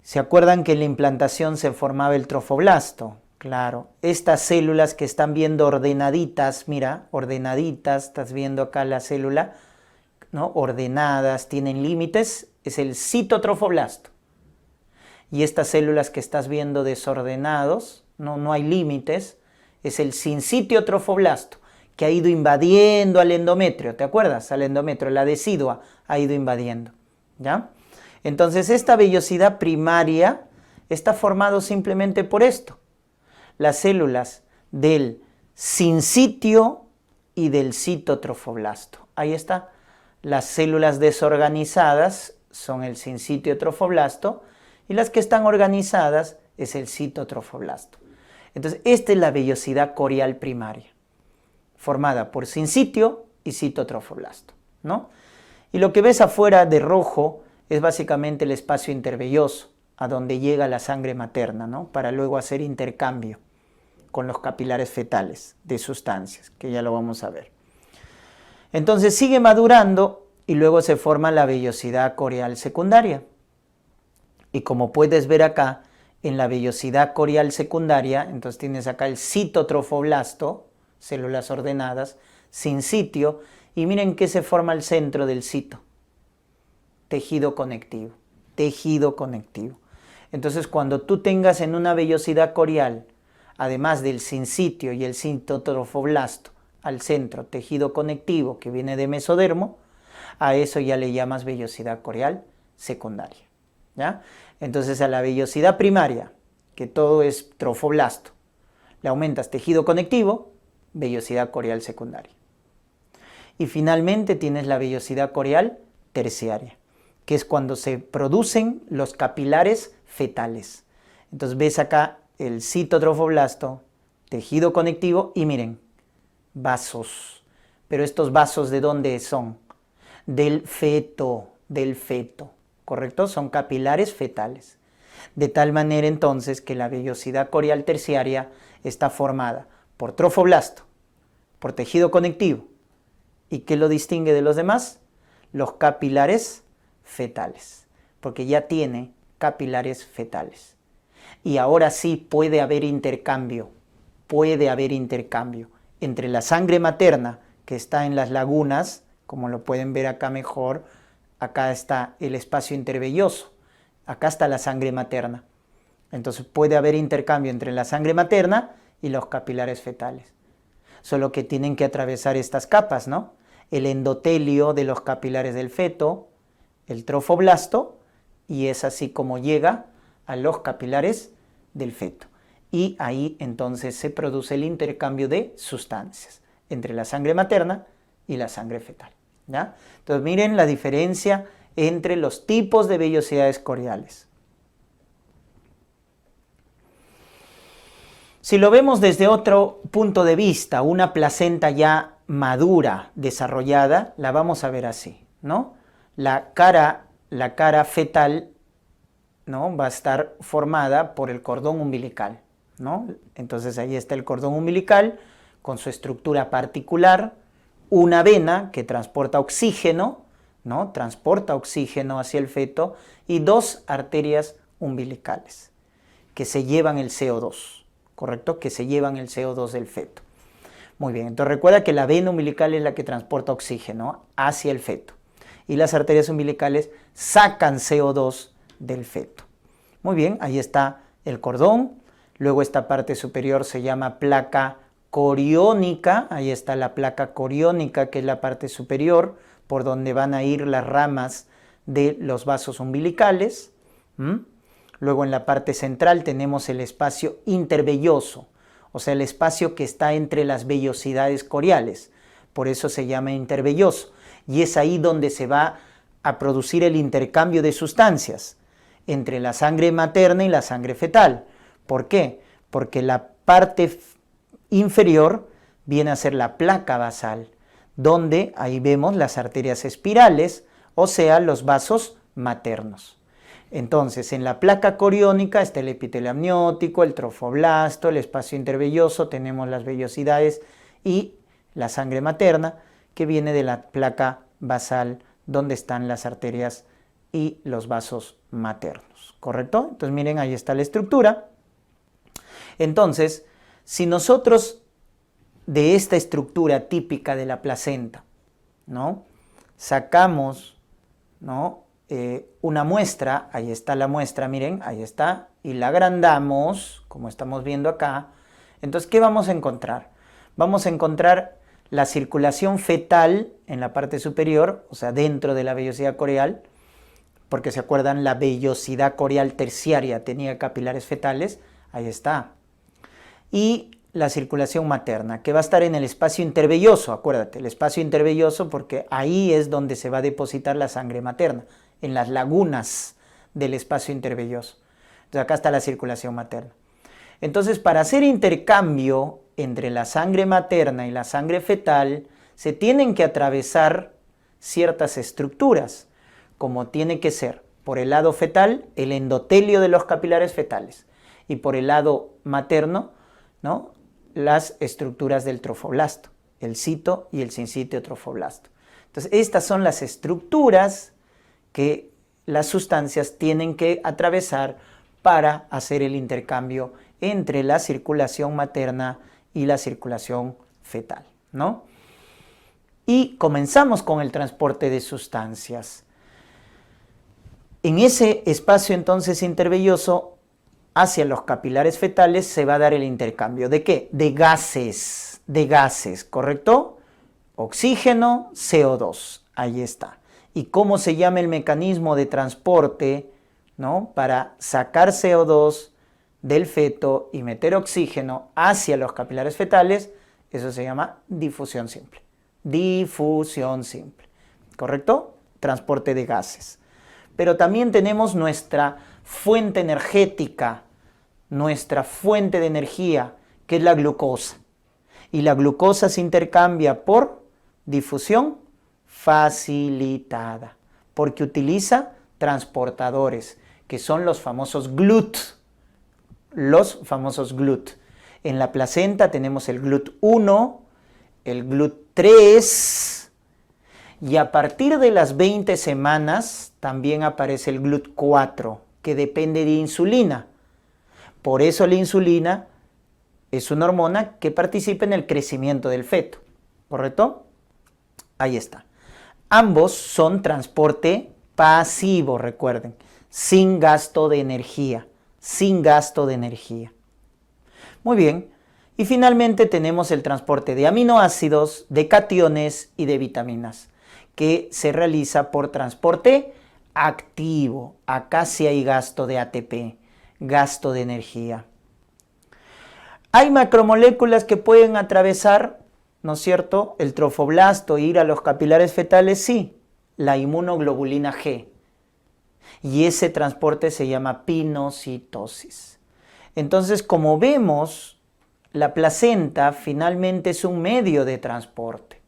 ¿Se acuerdan que en la implantación se formaba el trofoblasto? Claro, estas células que están viendo ordenaditas, mira, ordenaditas, estás viendo acá la célula, ¿no? Ordenadas, tienen límites, es el citotrofoblasto. Y estas células que estás viendo desordenados, no hay límites, es el sincitiotrofoblasto, que ha ido invadiendo al endometrio, ¿te acuerdas? Al endometrio, la decidua ha ido invadiendo, ¿ya? Entonces esta vellosidad primaria está formado simplemente por esto. Las células del sincitio y del citotrofoblasto. Ahí está. Las células desorganizadas son el sincitiotrofoblasto y las que están organizadas es el citotrofoblasto. Entonces, esta es la vellosidad corial primaria, formada por sincitio y citotrofoblasto, ¿no? Y lo que ves afuera de rojo es básicamente el espacio intervelloso, a donde llega la sangre materna, ¿no? Para luego hacer intercambio con los capilares fetales de sustancias, que ya lo vamos a ver. Entonces sigue madurando y luego se forma la vellosidad corial secundaria. Y como puedes ver acá, en la vellosidad corial secundaria, entonces tienes acá el citotrofoblasto, células ordenadas, sincitio, y miren qué se forma al centro del cito. Tejido conectivo, tejido conectivo. Entonces cuando tú tengas en una vellosidad corial, además del sincitio y el citotrofoblasto, al centro, tejido conectivo que viene de mesodermo, a eso ya le llamas vellosidad corial secundaria, ¿ya? Entonces a la vellosidad primaria, que todo es trofoblasto, le aumentas tejido conectivo, vellosidad corial secundaria. Y finalmente tienes la vellosidad corial terciaria, que es cuando se producen los capilares fetales. Entonces ves acá el citotrofoblasto, tejido conectivo y miren, vasos. Pero estos vasos, ¿de dónde son? Del feto, ¿correcto? Son capilares fetales. De tal manera entonces que la vellosidad corial terciaria está formada por trofoblasto, por tejido conectivo. ¿Y qué lo distingue de los demás? Los capilares fetales, porque ya tiene capilares fetales. Y ahora sí puede haber intercambio entre la sangre materna que está en las lagunas, como lo pueden ver acá mejor. Acá está el espacio intervelloso, acá está la sangre materna. Entonces puede haber intercambio entre la sangre materna y los capilares fetales. Solo que tienen que atravesar estas capas, ¿no? El endotelio de los capilares del feto, el trofoblasto, y es así como llega a los capilares del feto. Y ahí entonces se produce el intercambio de sustancias entre la sangre materna y la sangre fetal, ¿ya? Entonces miren la diferencia entre los tipos de vellosidades coriales. Si lo vemos desde otro punto de vista, una placenta ya madura, desarrollada, la vamos a ver así, ¿no? La cara fetal, ¿no?, va a estar formada por el cordón umbilical, ¿no? Entonces ahí está el cordón umbilical con su estructura particular, una vena que transporta oxígeno, ¿no?, transporta oxígeno hacia el feto, y dos arterias umbilicales que se llevan el CO2, ¿correcto? Que se llevan el CO2 del feto. Muy bien, entonces recuerda que la vena umbilical es la que transporta oxígeno hacia el feto y las arterias umbilicales sacan CO2 del feto. Muy bien, ahí está el cordón. Luego esta parte superior se llama placa coriónica. Ahí está la placa coriónica, que es la parte superior por donde van a ir las ramas de los vasos umbilicales. Luego en la parte central tenemos el espacio intervelloso, o sea, el espacio que está entre las vellosidades coriales. Por eso se llama intervelloso. Y es ahí donde se va a producir el intercambio de sustancias entre la sangre materna y la sangre fetal. ¿Por qué? Porque la parte inferior viene a ser la placa basal, donde ahí vemos las arterias espirales, o sea, los vasos maternos. Entonces, en la placa coriónica está el epitelio amniótico, el trofoblasto, el espacio intervelloso, tenemos las vellosidades y la sangre materna, que viene de la placa basal, donde están las arterias y los vasos maternos, ¿correcto? Entonces miren, ahí está la estructura. Entonces, si nosotros de esta estructura típica de la placenta, ¿no?, sacamos, ¿no?, una muestra, ahí está la muestra, miren, ahí está, y la agrandamos, como estamos viendo acá, entonces, ¿qué vamos a encontrar? Vamos a encontrar la circulación fetal en la parte superior, o sea, dentro de la vellosidad corial, porque se acuerdan, la vellosidad corial terciaria tenía capilares fetales, ahí está. Y la circulación materna, que va a estar en el espacio intervelloso, acuérdate, el espacio intervelloso, porque ahí es donde se va a depositar la sangre materna, en las lagunas del espacio intervelloso. Entonces acá está la circulación materna. Entonces, para hacer intercambio entre la sangre materna y la sangre fetal, se tienen que atravesar ciertas estructuras, como tiene que ser, por el lado fetal, el endotelio de los capilares fetales, y por el lado materno, ¿no?, las estructuras del trofoblasto, el cito y el sincíteo trofoblasto. Entonces, estas son las estructuras que las sustancias tienen que atravesar para hacer el intercambio entre la circulación materna y la circulación fetal, ¿no? Y comenzamos con el transporte de sustancias. En ese espacio entonces intervelloso, hacia los capilares fetales, se va a dar el intercambio. ¿De qué? De gases, ¿correcto? Oxígeno, CO2, ahí está. ¿Y cómo se llama el mecanismo de transporte, ¿no?, para sacar CO2 del feto y meter oxígeno hacia los capilares fetales? Eso se llama difusión simple. Difusión simple, ¿correcto? Transporte de gases. Pero también tenemos nuestra fuente energética, nuestra fuente de energía, que es la glucosa. Y la glucosa se intercambia por difusión facilitada, porque utiliza transportadores, que son los famosos GLUT. En la placenta tenemos el GLUT1, el GLUT3, y a partir de las 20 semanas también aparece el GLUT4, que depende de insulina. Por eso la insulina es una hormona que participa en el crecimiento del feto, ¿correcto? Ahí está. Ambos son transporte pasivo, recuerden, sin gasto de energía, sin gasto de energía. Muy bien. Y finalmente tenemos el transporte de aminoácidos, de cationes y de vitaminas, que se realiza por transporte activo. Acá sí hay gasto de ATP, gasto de energía. Hay macromoléculas que pueden atravesar, ¿no es cierto?, el trofoblasto e ir a los capilares fetales, sí, la inmunoglobulina G. Y ese transporte se llama pinocitosis. Entonces, como vemos, la placenta finalmente es un medio de transporte.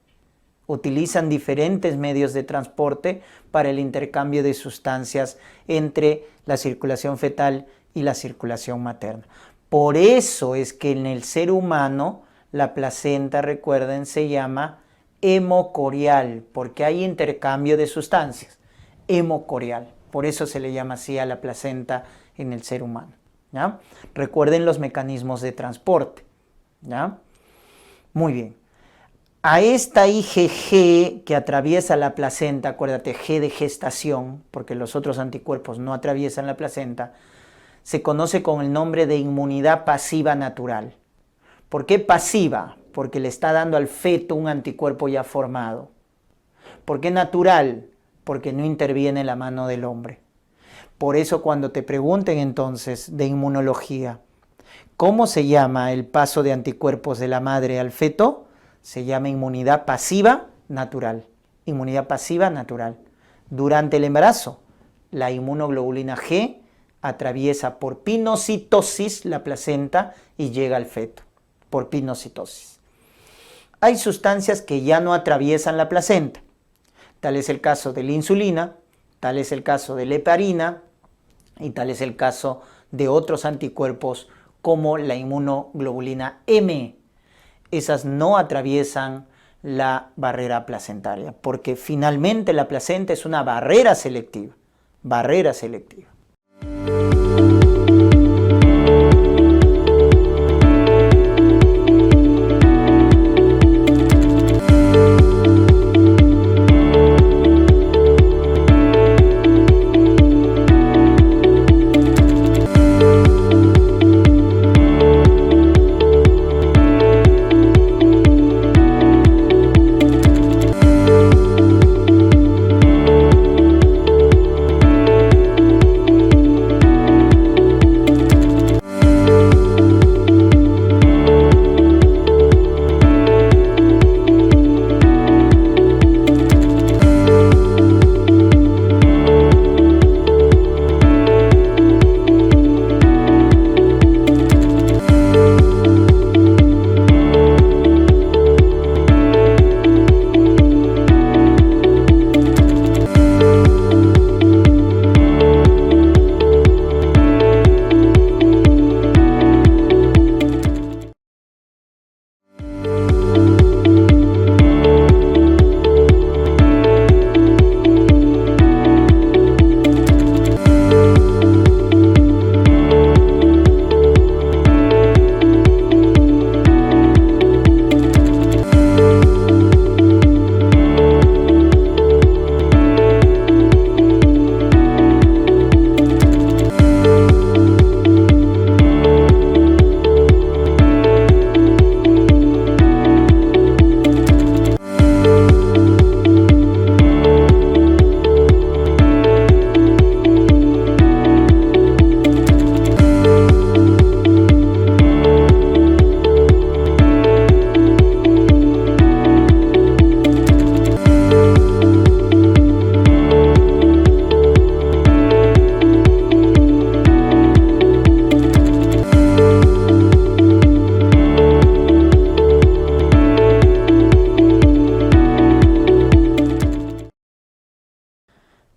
Utilizan diferentes medios de transporte para el intercambio de sustancias entre la circulación fetal y la circulación materna. Por eso es que en el ser humano la placenta, recuerden, se llama hemocorial, porque hay intercambio de sustancias. Hemocorial. Por eso se le llama así a la placenta en el ser humano, ¿ya? Recuerden los mecanismos de transporte, ¿ya? Muy bien. A esta IgG que atraviesa la placenta, acuérdate, G de gestación, porque los otros anticuerpos no atraviesan la placenta, se conoce con el nombre de inmunidad pasiva natural. ¿Por qué pasiva? Porque le está dando al feto un anticuerpo ya formado. ¿Por qué natural? Porque no interviene la mano del hombre. Por eso cuando te pregunten entonces de inmunología, ¿cómo se llama el paso de anticuerpos de la madre al feto? Se llama inmunidad pasiva natural. Inmunidad pasiva natural. Durante el embarazo, la inmunoglobulina G atraviesa por pinocitosis la placenta y llega al feto, por pinocitosis. Hay sustancias que ya no atraviesan la placenta. Tal es el caso de la insulina, tal es el caso de la heparina y tal es el caso de otros anticuerpos como la inmunoglobulina M. Esas no atraviesan la barrera placentaria, porque finalmente la placenta es una barrera selectiva. Barrera selectiva.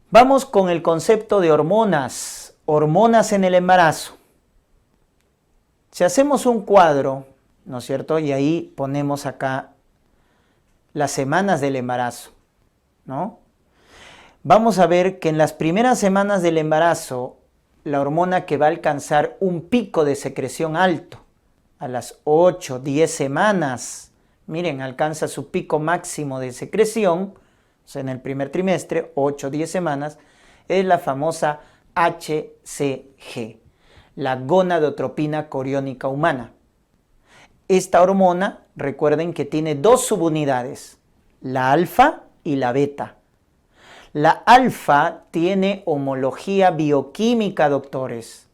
Vamos con el concepto de hormonas, hormonas en el embarazo. Si hacemos un cuadro, ¿no es cierto? Y ahí ponemos acá las semanas del embarazo, ¿no? vamos a ver que en las primeras semanas del embarazo, la hormona que va a alcanzar un pico de secreción alto, a las 8, 10 semanas, miren, alcanza su pico máximo de secreción, o sea, en el primer trimestre, 8, 10 semanas, es la famosa HCG, la gonadotropina coriónica humana. Esta hormona, recuerden que tiene dos subunidades, la alfa y la beta. La alfa tiene homología bioquímica, doctores.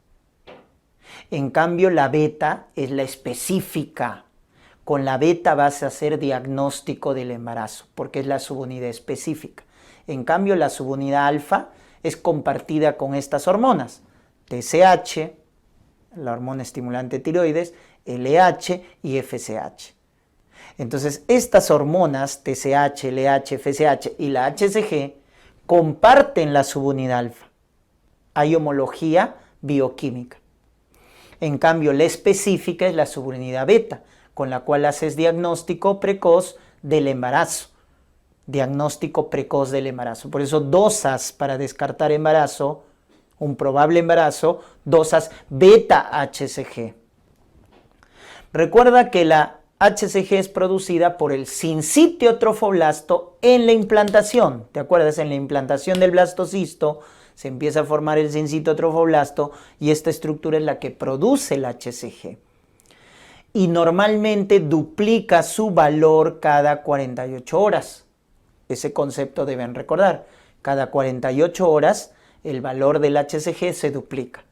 En cambio, la beta es la específica. Con la beta vas a hacer diagnóstico del embarazo, porque es la subunidad específica. En cambio, la subunidad alfa es compartida con estas hormonas, TSH, la hormona estimulante tiroides, LH y FSH. Entonces, estas hormonas, TSH, LH, FSH y la HCG, comparten la subunidad alfa. Hay homología bioquímica. En cambio, la específica es la subunidad beta, con la cual haces diagnóstico precoz del embarazo. Diagnóstico precoz del embarazo. Por eso dosas para descartar embarazo, un probable embarazo, dosas beta-HCG. Recuerda que la HCG es producida por el sincitio trofoblasto en la implantación. ¿Te acuerdas? En la implantación del blastocisto se empieza a formar el sincitio trofoblasto y esta estructura es la que produce el HCG. Y normalmente duplica su valor cada 48 horas. Ese concepto deben recordar. Cada 48 horas el valor del HCG se duplica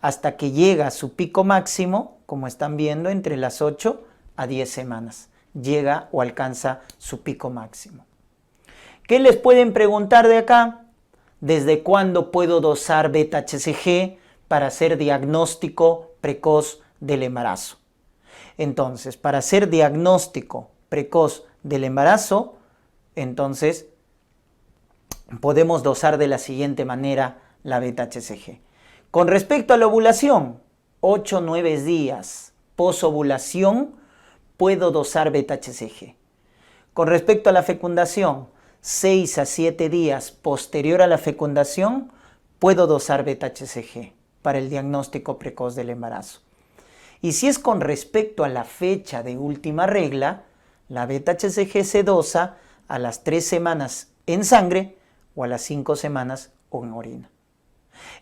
hasta que llega a su pico máximo, como están viendo, entre las 8 a 10 semanas. Llega o alcanza su pico máximo. ¿Qué les pueden preguntar de acá? ¿Desde cuándo puedo dosar beta-HCG para hacer diagnóstico precoz del embarazo? Entonces, para hacer diagnóstico precoz del embarazo, entonces podemos dosar de la siguiente manera la beta-HCG. Con respecto a la ovulación, 8 o 9 días posovulación, puedo dosar beta-HCG. Con respecto a la fecundación, 6 a 7 días posterior a la fecundación, puedo dosar beta-HCG para el diagnóstico precoz del embarazo. Y si es con respecto a la fecha de última regla, la beta-HCG se dosa a las 3 semanas en sangre o a las 5 semanas o en orina.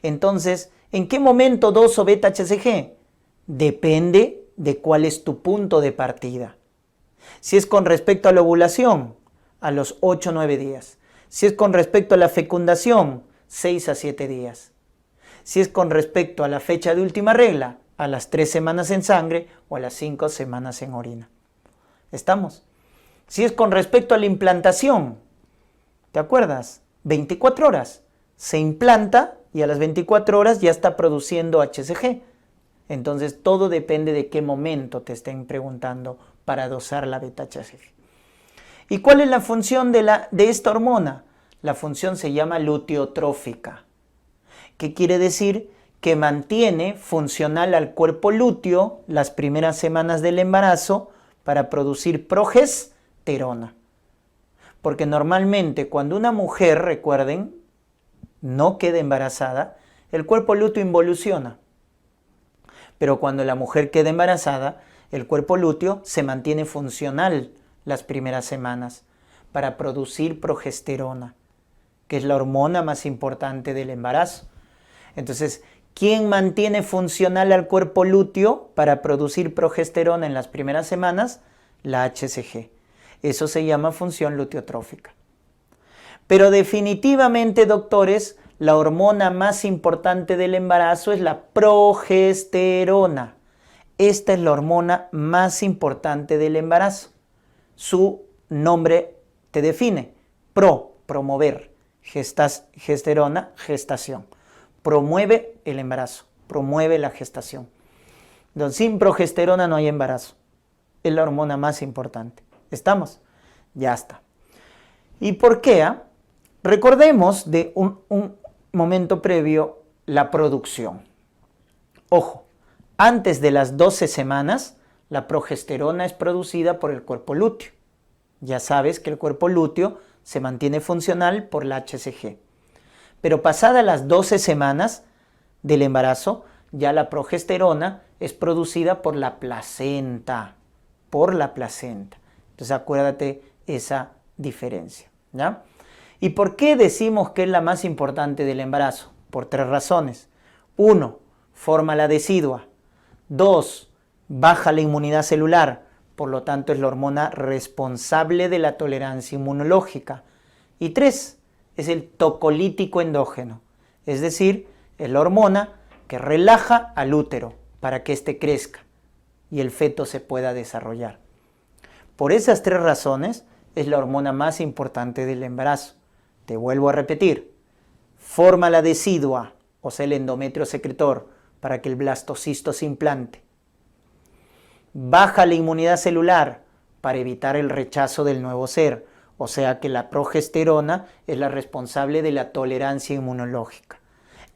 Entonces, ¿en qué momento doso beta-HCG? Depende de cuál es tu punto de partida. Si es con respecto a la ovulación, a los 8 o 9 días. Si es con respecto a la fecundación, 6 a 7 días. Si es con respecto a la fecha de última regla, a las 3 semanas en sangre o a las 5 semanas en orina. ¿Estamos? Si es con respecto a la implantación, ¿te acuerdas? 24 horas. Se implanta y a las 24 horas ya está produciendo HCG. Entonces todo depende de qué momento te estén preguntando para dosar la beta-HCG. ¿Y cuál es la función de esta hormona? La función se llama luteotrófica. ¿Qué quiere decir? Que mantiene funcional al cuerpo lúteo las primeras semanas del embarazo para producir progesterona. Porque normalmente cuando una mujer, recuerden, no queda embarazada, el cuerpo lúteo involuciona. Pero cuando la mujer queda embarazada, el cuerpo lúteo se mantiene funcional las primeras semanas para producir progesterona, que es la hormona más importante del embarazo. Entonces, ¿quién mantiene funcional al cuerpo lúteo para producir progesterona en las primeras semanas? La HCG. Eso se llama función luteotrófica. Pero definitivamente, doctores, la hormona más importante del embarazo es la progesterona. Esta es la hormona más importante del embarazo. Su nombre te define. Promover. Gesterona, gestación. Promueve el embarazo, promueve la gestación. Entonces, sin progesterona no hay embarazo. Es la hormona más importante. ¿Estamos? Ya está. ¿Y por qué? Recordemos de un momento previo la producción. Ojo, antes de las 12 semanas, la progesterona es producida por el cuerpo lúteo. Ya sabes que el cuerpo lúteo se mantiene funcional por la HCG. Pero pasadas las 12 semanas del embarazo, ya la progesterona es producida por la placenta. Por la placenta. Entonces acuérdate esa diferencia, ¿ya? ¿Y por qué decimos que es la más importante del embarazo? Por 3 razones. 1, forma la decidua. 2, baja la inmunidad celular. Por lo tanto, es la hormona responsable de la tolerancia inmunológica. Y 3, es el tocolítico endógeno. Es decir, es la hormona que relaja al útero para que éste crezca y el feto se pueda desarrollar. Por esas 3 razones, es la hormona más importante del embarazo. Te vuelvo a repetir. Forma la decidua, o sea, el endometrio secretor, para que el blastocisto se implante. Baja la inmunidad celular para evitar el rechazo del nuevo ser, o sea que la progesterona es la responsable de la tolerancia inmunológica.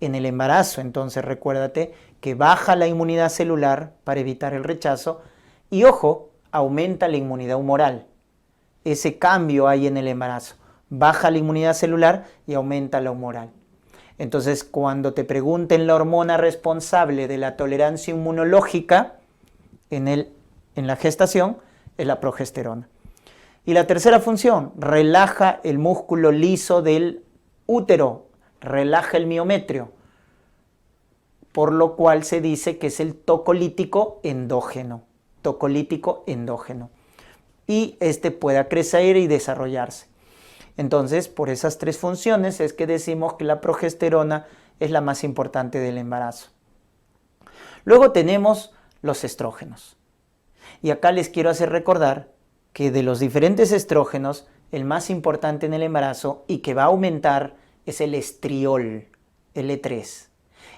En el embarazo, entonces, recuérdate que baja la inmunidad celular para evitar el rechazo y, ojo, aumenta la inmunidad humoral. Ese cambio hay en el embarazo. Baja la inmunidad celular y aumenta la humoral. Entonces, cuando te pregunten la hormona responsable de la tolerancia inmunológica en la gestación, es la progesterona. Y la tercera función, relaja el músculo liso del útero, relaja el miometrio, por lo cual se dice que es el tocolítico endógeno. Tocolítico endógeno. Y este pueda crecer y desarrollarse. Entonces, por esas 3 funciones es que decimos que la progesterona es la más importante del embarazo. Luego tenemos los estrógenos. Y acá les quiero hacer recordar que de los diferentes estrógenos, el más importante en el embarazo y que va a aumentar es el estriol, L3.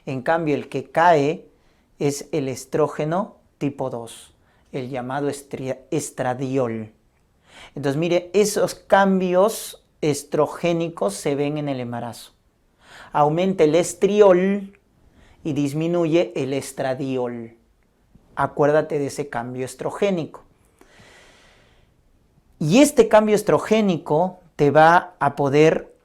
En cambio, el que cae es el estrógeno tipo 2, el llamado estradiol. Entonces, mire, esos cambios estrogénicos se ven en el embarazo. Aumenta el estriol y disminuye el estradiol. Acuérdate de ese cambio estrogénico. Y este cambio estrogénico te va a poder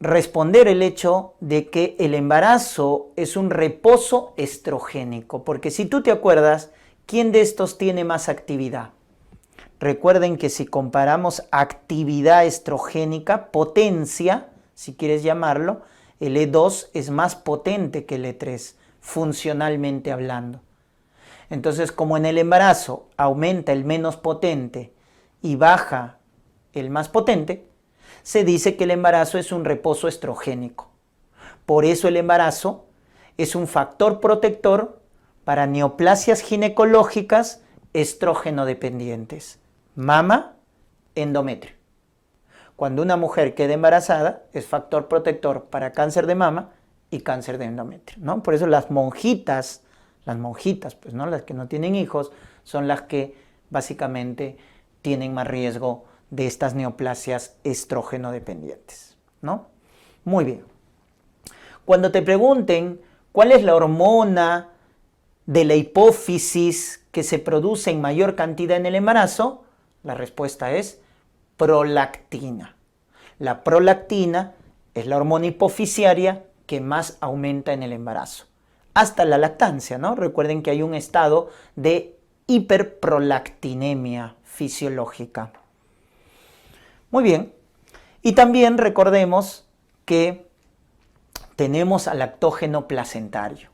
responder el hecho de que el embarazo es un reposo estrogénico. Porque si tú te acuerdas, ¿quién de estos tiene más actividad? Recuerden que si comparamos actividad estrogénica, potencia, si quieres llamarlo, el E2 es más potente que el E3, funcionalmente hablando. Entonces, como en el embarazo aumenta el menos potente y baja el más potente, se dice que el embarazo es un reposo estrogénico. Por eso el embarazo es un factor protector para neoplasias ginecológicas estrógeno dependientes. Mama, endometrio. Cuando una mujer queda embarazada, es factor protector para cáncer de mama y cáncer de endometrio, ¿no? Por eso las monjitas, pues, ¿no? Las que no tienen hijos, son las que básicamente tienen más riesgo de estas neoplasias estrógeno dependientes, ¿no? Muy bien. Cuando te pregunten cuál es la hormona de la hipófisis que se produce en mayor cantidad en el embarazo, la respuesta es prolactina. La prolactina es la hormona hipofisiaria que más aumenta en el embarazo. Hasta la lactancia, ¿no? Recuerden que hay un estado de hiperprolactinemia fisiológica. Muy bien. Y también recordemos que tenemos al lactógeno placentario.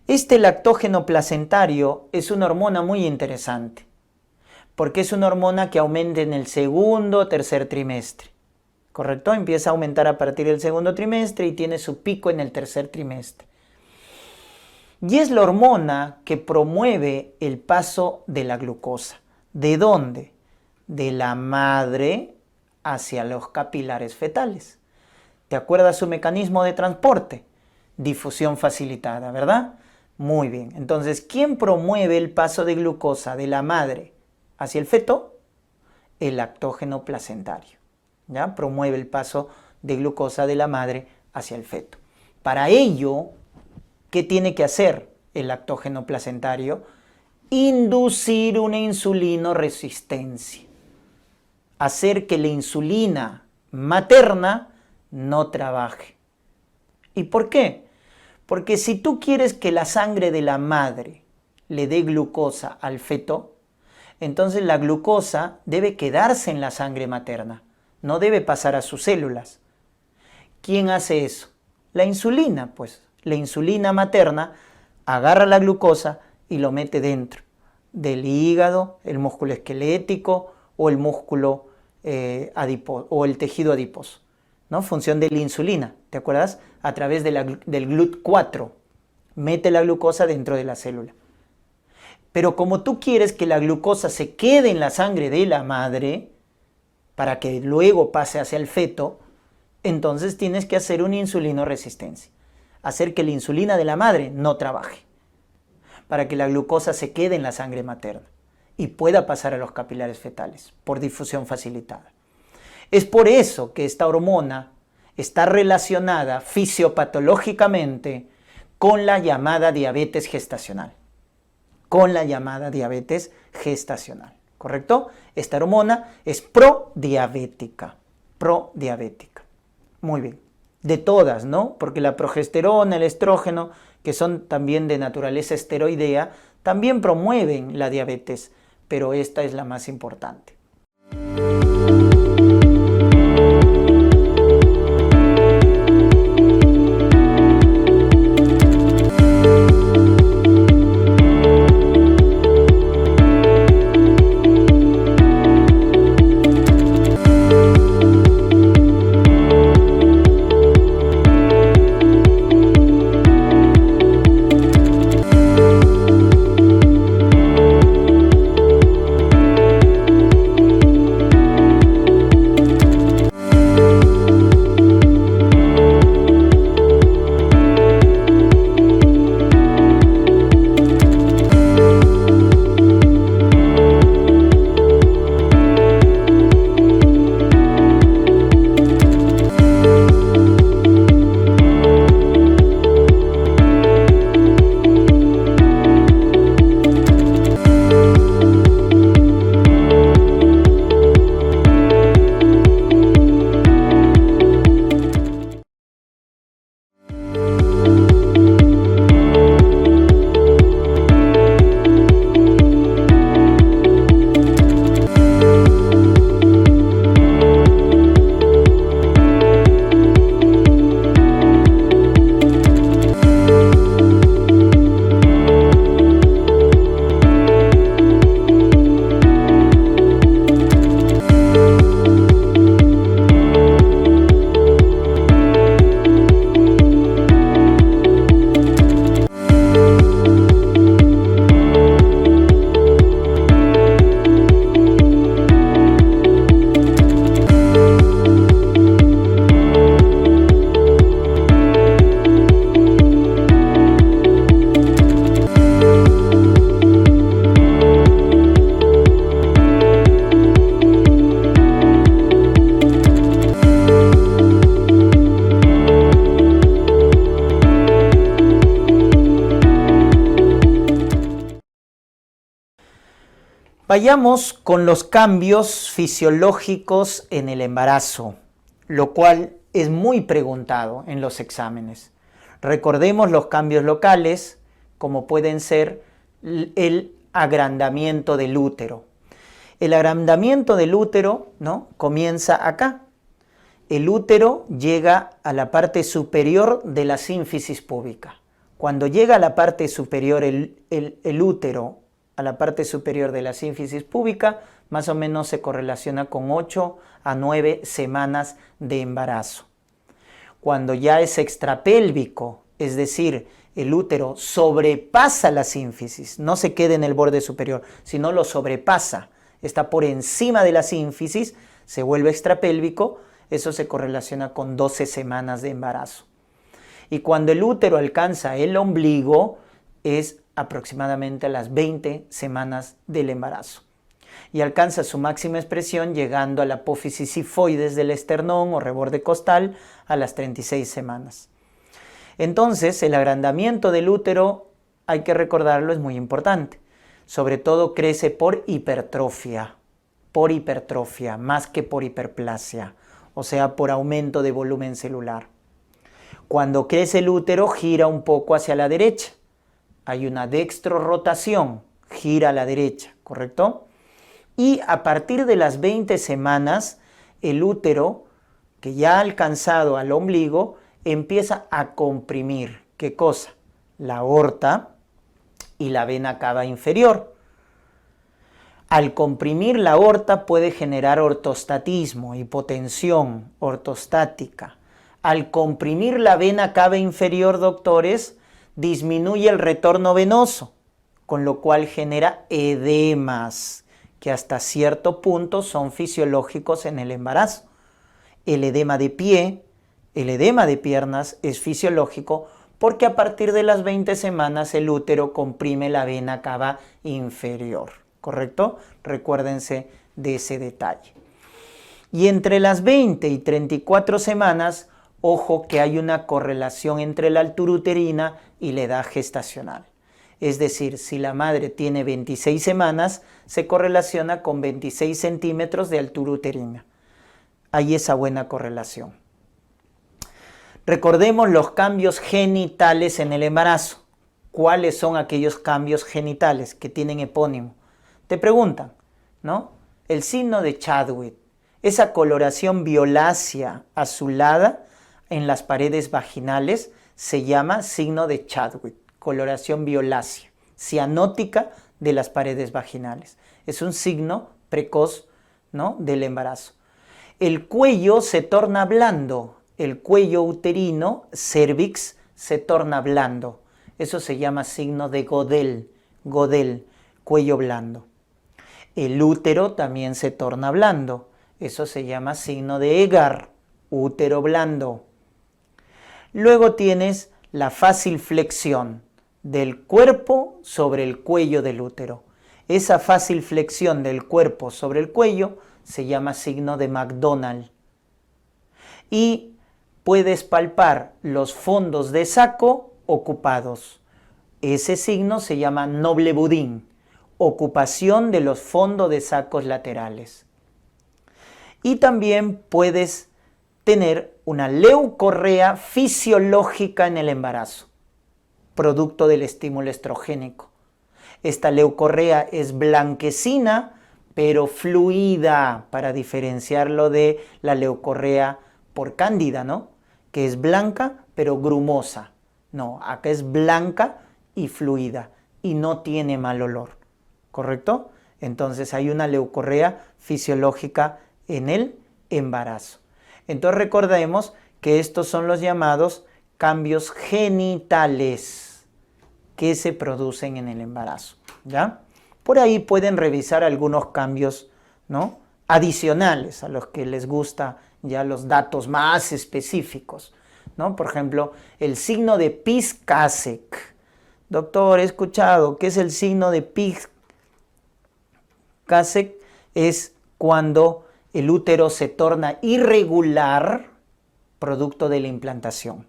Este lactógeno placentario es una hormona muy interesante, porque es una hormona que aumenta en el segundo o tercer trimestre, ¿correcto? Empieza a aumentar a partir del segundo trimestre y tiene su pico en el tercer trimestre. Y es la hormona que promueve el paso de la glucosa. ¿De dónde? De la madre hacia los capilares fetales. ¿Te acuerdas su mecanismo de transporte? Difusión facilitada, ¿verdad? Muy bien. Entonces, ¿quién promueve el paso de glucosa de la madre hacia el feto? El lactógeno placentario. ¿Ya? Promueve el paso de glucosa de la madre hacia el feto. Para ello, ¿qué tiene que hacer el lactógeno placentario? Inducir una insulinoresistencia. Hacer que la insulina materna no trabaje. ¿Y por qué? Porque si tú quieres que la sangre de la madre le dé glucosa al feto, entonces la glucosa debe quedarse en la sangre materna, no debe pasar a sus células. ¿Quién hace eso? La insulina, pues. La insulina materna agarra la glucosa y lo mete dentro del hígado, el músculo esquelético o el músculo adiposo o el tejido adiposo, ¿no? Función de la insulina, ¿te acuerdas? A través de del GLUT4, mete la glucosa dentro de la célula. Pero como tú quieres que la glucosa se quede en la sangre de la madre, para que luego pase hacia el feto, entonces tienes que hacer una insulinoresistencia, hacer que la insulina de la madre no trabaje, para que la glucosa se quede en la sangre materna y pueda pasar a los capilares fetales por difusión facilitada. Es por eso que esta hormona está relacionada fisiopatológicamente con la llamada diabetes gestacional. ¿Correcto? Esta hormona es prodiabética. Muy bien. De todas, ¿no? Porque la progesterona, el estrógeno, que son también de naturaleza esteroidea, también promueven la diabetes, pero esta es la más importante. Vayamos con los cambios fisiológicos en el embarazo, lo cual es muy preguntado en los exámenes. Recordemos los cambios locales, como pueden ser el agrandamiento del útero. El agrandamiento del útero, ¿no?, comienza acá. El útero llega a la parte superior de la sínfisis púbica. Cuando llega a la parte superior el útero, a la parte superior de la sínfisis púbica, más o menos se correlaciona con 8 a 9 semanas de embarazo. Cuando ya es extrapélvico, es decir, el útero sobrepasa la sínfisis, no se queda en el borde superior, sino lo sobrepasa, está por encima de la sínfisis, se vuelve extrapélvico, eso se correlaciona con 12 semanas de embarazo. Y cuando el útero alcanza el ombligo, es aproximadamente a las 20 semanas del embarazo. Y alcanza su máxima expresión llegando a la apófisis sifoides del esternón o reborde costal a las 36 semanas. Entonces, el agrandamiento del útero, hay que recordarlo, es muy importante. Sobre todo crece por hipertrofia, más que por hiperplasia, o sea, por aumento de volumen celular. Cuando crece el útero, gira un poco hacia la derecha. Hay una dextrorrotación, gira a la derecha, ¿correcto? Y a partir de las 20 semanas, el útero, que ya ha alcanzado al ombligo, empieza a comprimir. ¿Qué cosa? La aorta y la vena cava inferior. Al comprimir la aorta puede generar ortostatismo, hipotensión ortostática. Al comprimir la vena cava inferior, doctores, disminuye el retorno venoso, con lo cual genera edemas, que hasta cierto punto son fisiológicos en el embarazo. El edema de pie, el edema de piernas es fisiológico porque a partir de las 20 semanas el útero comprime la vena cava inferior, ¿correcto? Recuérdense de ese detalle. Y entre las 20 y 34 semanas, ojo que hay una correlación entre la altura uterina y la edad gestacional. Es decir, si la madre tiene 26 semanas, se correlaciona con 26 centímetros de altura uterina. Hay esa buena correlación. Recordemos los cambios genitales en el embarazo. ¿Cuáles son aquellos cambios genitales que tienen epónimo? Te preguntan, ¿no? El signo de Chadwick, esa coloración violácea azulada en las paredes vaginales se llama signo de Chadwick, coloración violácea, cianótica de las paredes vaginales. Es un signo precoz, ¿no?, del embarazo. El cuello se torna blando, el cuello uterino, cervix, se torna blando. Eso se llama signo de Godel, cuello blando. El útero también se torna blando. Eso se llama signo de Egar, útero blando. Luego tienes la fácil flexión del cuerpo sobre el cuello del útero. Esa fácil flexión del cuerpo sobre el cuello se llama signo de McDonald. Y puedes palpar los fondos de saco ocupados. Ese signo se llama noble budín, ocupación de los fondos de sacos laterales. Y también puedes tener una leucorrea fisiológica en el embarazo, producto del estímulo estrogénico. Esta leucorrea es blanquecina, pero fluida, para diferenciarlo de la leucorrea por cándida, ¿no?, que es blanca, pero grumosa. No, acá es blanca y fluida, y no tiene mal olor, ¿correcto? Entonces hay una leucorrea fisiológica en el embarazo. Entonces recordemos que estos son los llamados cambios genitales que se producen en el embarazo, ¿ya? Por ahí pueden revisar algunos cambios, ¿no?, adicionales a los que les gusta ya los datos más específicos, ¿no? Por ejemplo, el signo de Pisz-Kasek. Doctor, he escuchado, ¿qué es el signo de Pisz-Kasek? Es cuando el útero se torna irregular producto de la implantación.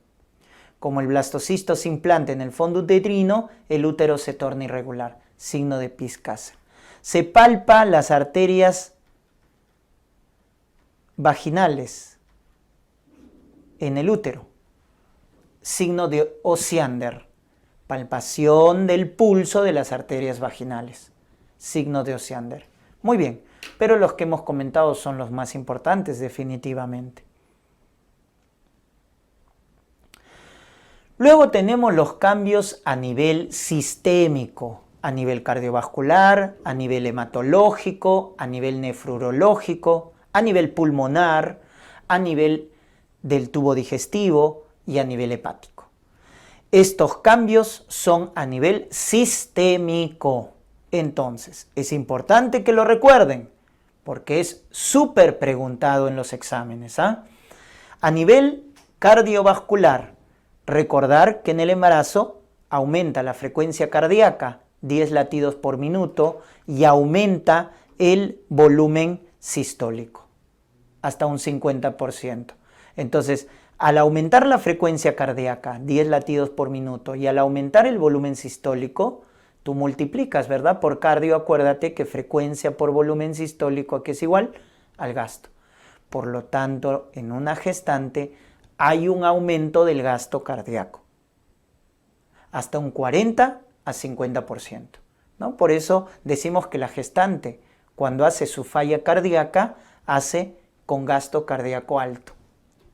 Como el blastocisto se implanta en el fondo uterino, el útero se torna irregular. Signo de Pisz-Kasek. Se palpa las arterias vaginales en el útero. Signo de Osiander. Palpación del pulso de las arterias vaginales. Signo de Osiander. Muy bien, pero los que hemos comentado son los más importantes definitivamente. Luego tenemos los cambios a nivel sistémico, a nivel cardiovascular, a nivel hematológico, a nivel nefrológico, a nivel pulmonar, a nivel del tubo digestivo y a nivel hepático. Estos cambios son a nivel sistémico. Entonces, es importante que lo recuerden, porque es súper preguntado en los exámenes, ¿ah? A nivel cardiovascular, recordar que en el embarazo aumenta la frecuencia cardíaca, 10 latidos por minuto, y aumenta el volumen sistólico, hasta un 50%. Entonces, al aumentar la frecuencia cardíaca, 10 latidos por minuto, y al aumentar el volumen sistólico, tú multiplicas, ¿verdad? Por cardio, acuérdate que frecuencia por volumen sistólico, que es igual al gasto. Por lo tanto, en una gestante hay un aumento del gasto cardíaco, hasta un 40 a 50%, ¿no? Por eso decimos que la gestante, cuando hace su falla cardíaca, hace con gasto cardíaco alto.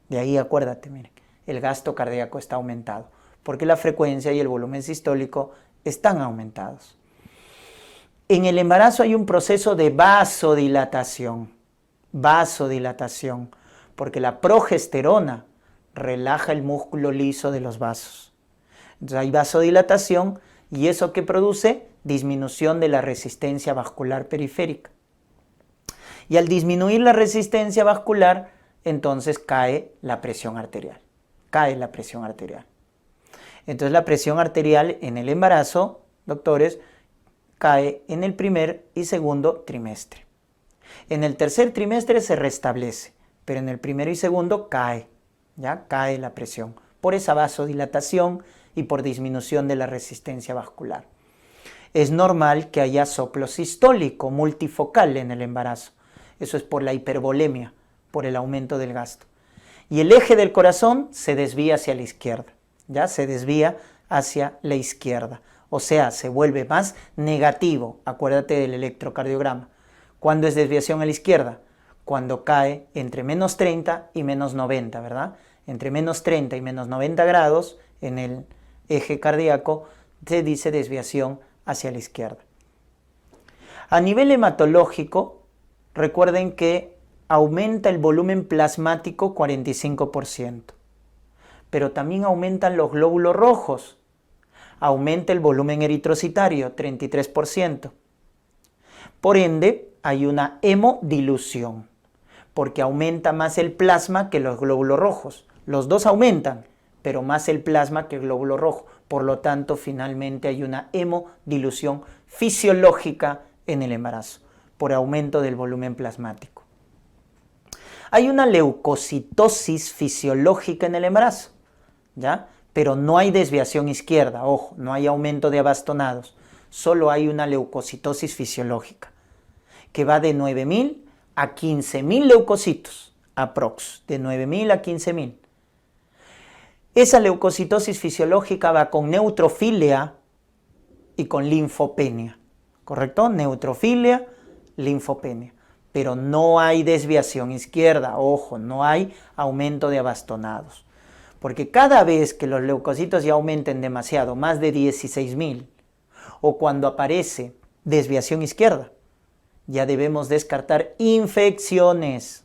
De ahí acuérdate, miren, el gasto cardíaco está aumentado, porque la frecuencia y el volumen sistólico están aumentados. En el embarazo hay un proceso de vasodilatación, porque la progesterona relaja el músculo liso de los vasos. Entonces hay vasodilatación y eso que produce disminución de la resistencia vascular periférica. Y al disminuir la resistencia vascular, entonces cae la presión arterial. Entonces la presión arterial en el embarazo, doctores, cae en el primer y segundo trimestre. En el tercer trimestre se restablece, pero en el primero y segundo cae la presión por esa vasodilatación y por disminución de la resistencia vascular. Es normal que haya soplo sistólico multifocal en el embarazo. Eso es por la hipervolemia, por el aumento del gasto. Y el eje del corazón se desvía hacia la izquierda, se desvía hacia la izquierda. O sea, se vuelve más negativo. Acuérdate del electrocardiograma. ¿Cuándo es desviación a la izquierda? Cuando cae entre menos 30 y menos 90, ¿verdad? Entre menos 30 y menos 90 grados en el eje cardíaco se dice desviación hacia la izquierda. A nivel hematológico, recuerden que aumenta el volumen plasmático 45%, pero también aumentan los glóbulos rojos. Aumenta el volumen eritrocitario 33%. Por ende, hay una hemodilución, porque aumenta más el plasma que los glóbulos rojos. Los dos aumentan, pero más el plasma que el glóbulo rojo. Por lo tanto, finalmente hay una hemodilución fisiológica en el embarazo, por aumento del volumen plasmático. Hay una leucocitosis fisiológica en el embarazo, pero no hay desviación izquierda, ojo, no hay aumento de abastonados, solo hay una leucocitosis fisiológica, que va de 9.000 a 15.000 leucocitos, aprox, de 9.000 a 15.000. Esa leucocitosis fisiológica va con neutrofilia y con linfopenia, ¿correcto? Neutrofilia, linfopenia, pero no hay desviación izquierda, ojo, no hay aumento de abastonados. Porque cada vez que los leucocitos ya aumenten demasiado, más de 16.000, o cuando aparece desviación izquierda, ya debemos descartar infecciones.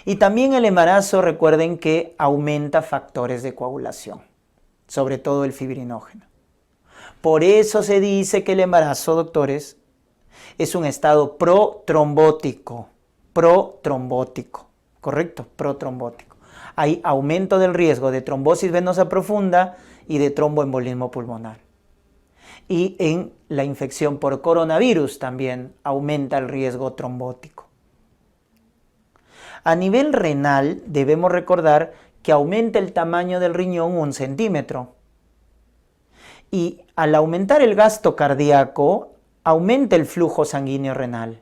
Y también el embarazo, recuerden que aumenta factores de coagulación, sobre todo el fibrinógeno. Por eso se dice que el embarazo, doctores, es un estado protrombótico, ¿correcto? Protrombótico. Hay aumento del riesgo de trombosis venosa profunda y de tromboembolismo pulmonar. Y en la infección por coronavirus también aumenta el riesgo trombótico. A nivel renal debemos recordar que aumenta el tamaño del riñón 1 centímetro. Y al aumentar el gasto cardíaco, aumenta el flujo sanguíneo renal.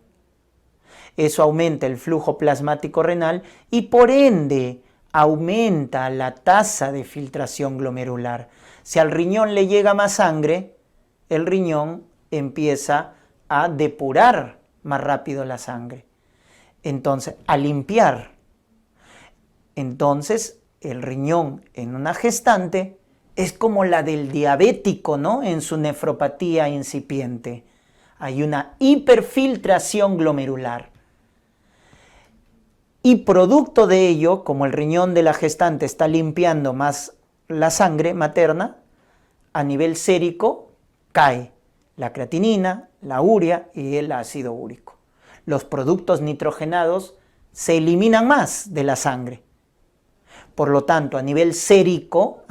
Eso aumenta el flujo plasmático renal y por ende aumenta la tasa de filtración glomerular. Si al riñón le llega más sangre, el riñón empieza a depurar más rápido la sangre. Entonces, a limpiar. Entonces, el riñón en una gestante es como la del diabético, ¿no? En su nefropatía incipiente. Hay una hiperfiltración glomerular. Y producto de ello, como el riñón de la gestante está limpiando más la sangre materna, a nivel sérico cae la creatinina, la urea y el ácido úrico. Los productos nitrogenados se eliminan más de la sangre. Por lo tanto, a nivel sérico,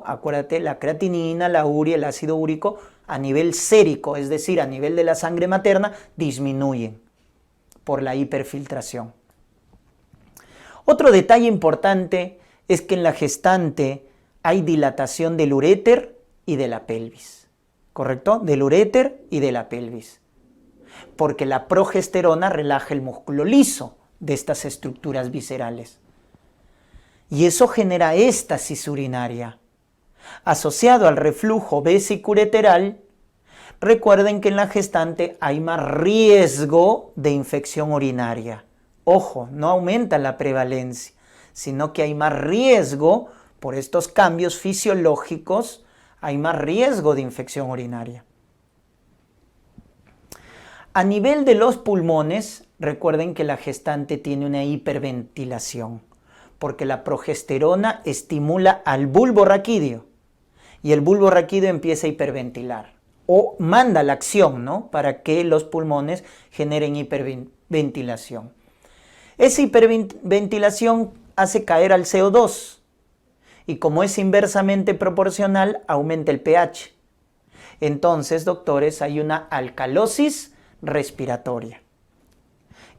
acuérdate, la creatinina, la urea, el ácido úrico, a nivel sérico, es decir, a nivel de la sangre materna, disminuyen por la hiperfiltración. Otro detalle importante es que en la gestante hay dilatación del uréter y de la pelvis, ¿correcto? Del uréter y de la pelvis, porque la progesterona relaja el músculo liso de estas estructuras viscerales. y eso genera éstasis urinaria. Asociado al reflujo vesicureteral, recuerden que en la gestante hay más riesgo de infección urinaria. Ojo, no aumenta la prevalencia, sino que hay más riesgo por estos cambios fisiológicos, hay más riesgo de infección urinaria. A nivel de los pulmones, recuerden que la gestante tiene una hiperventilación, porque la progesterona estimula al bulbo raquídeo y el bulbo raquídeo empieza a hiperventilar o manda la acción, ¿no?, para que los pulmones generen hiperventilación. Esa hiperventilación hace caer al CO2 y como es inversamente proporcional, aumenta el pH. Entonces, doctores, hay una alcalosis respiratoria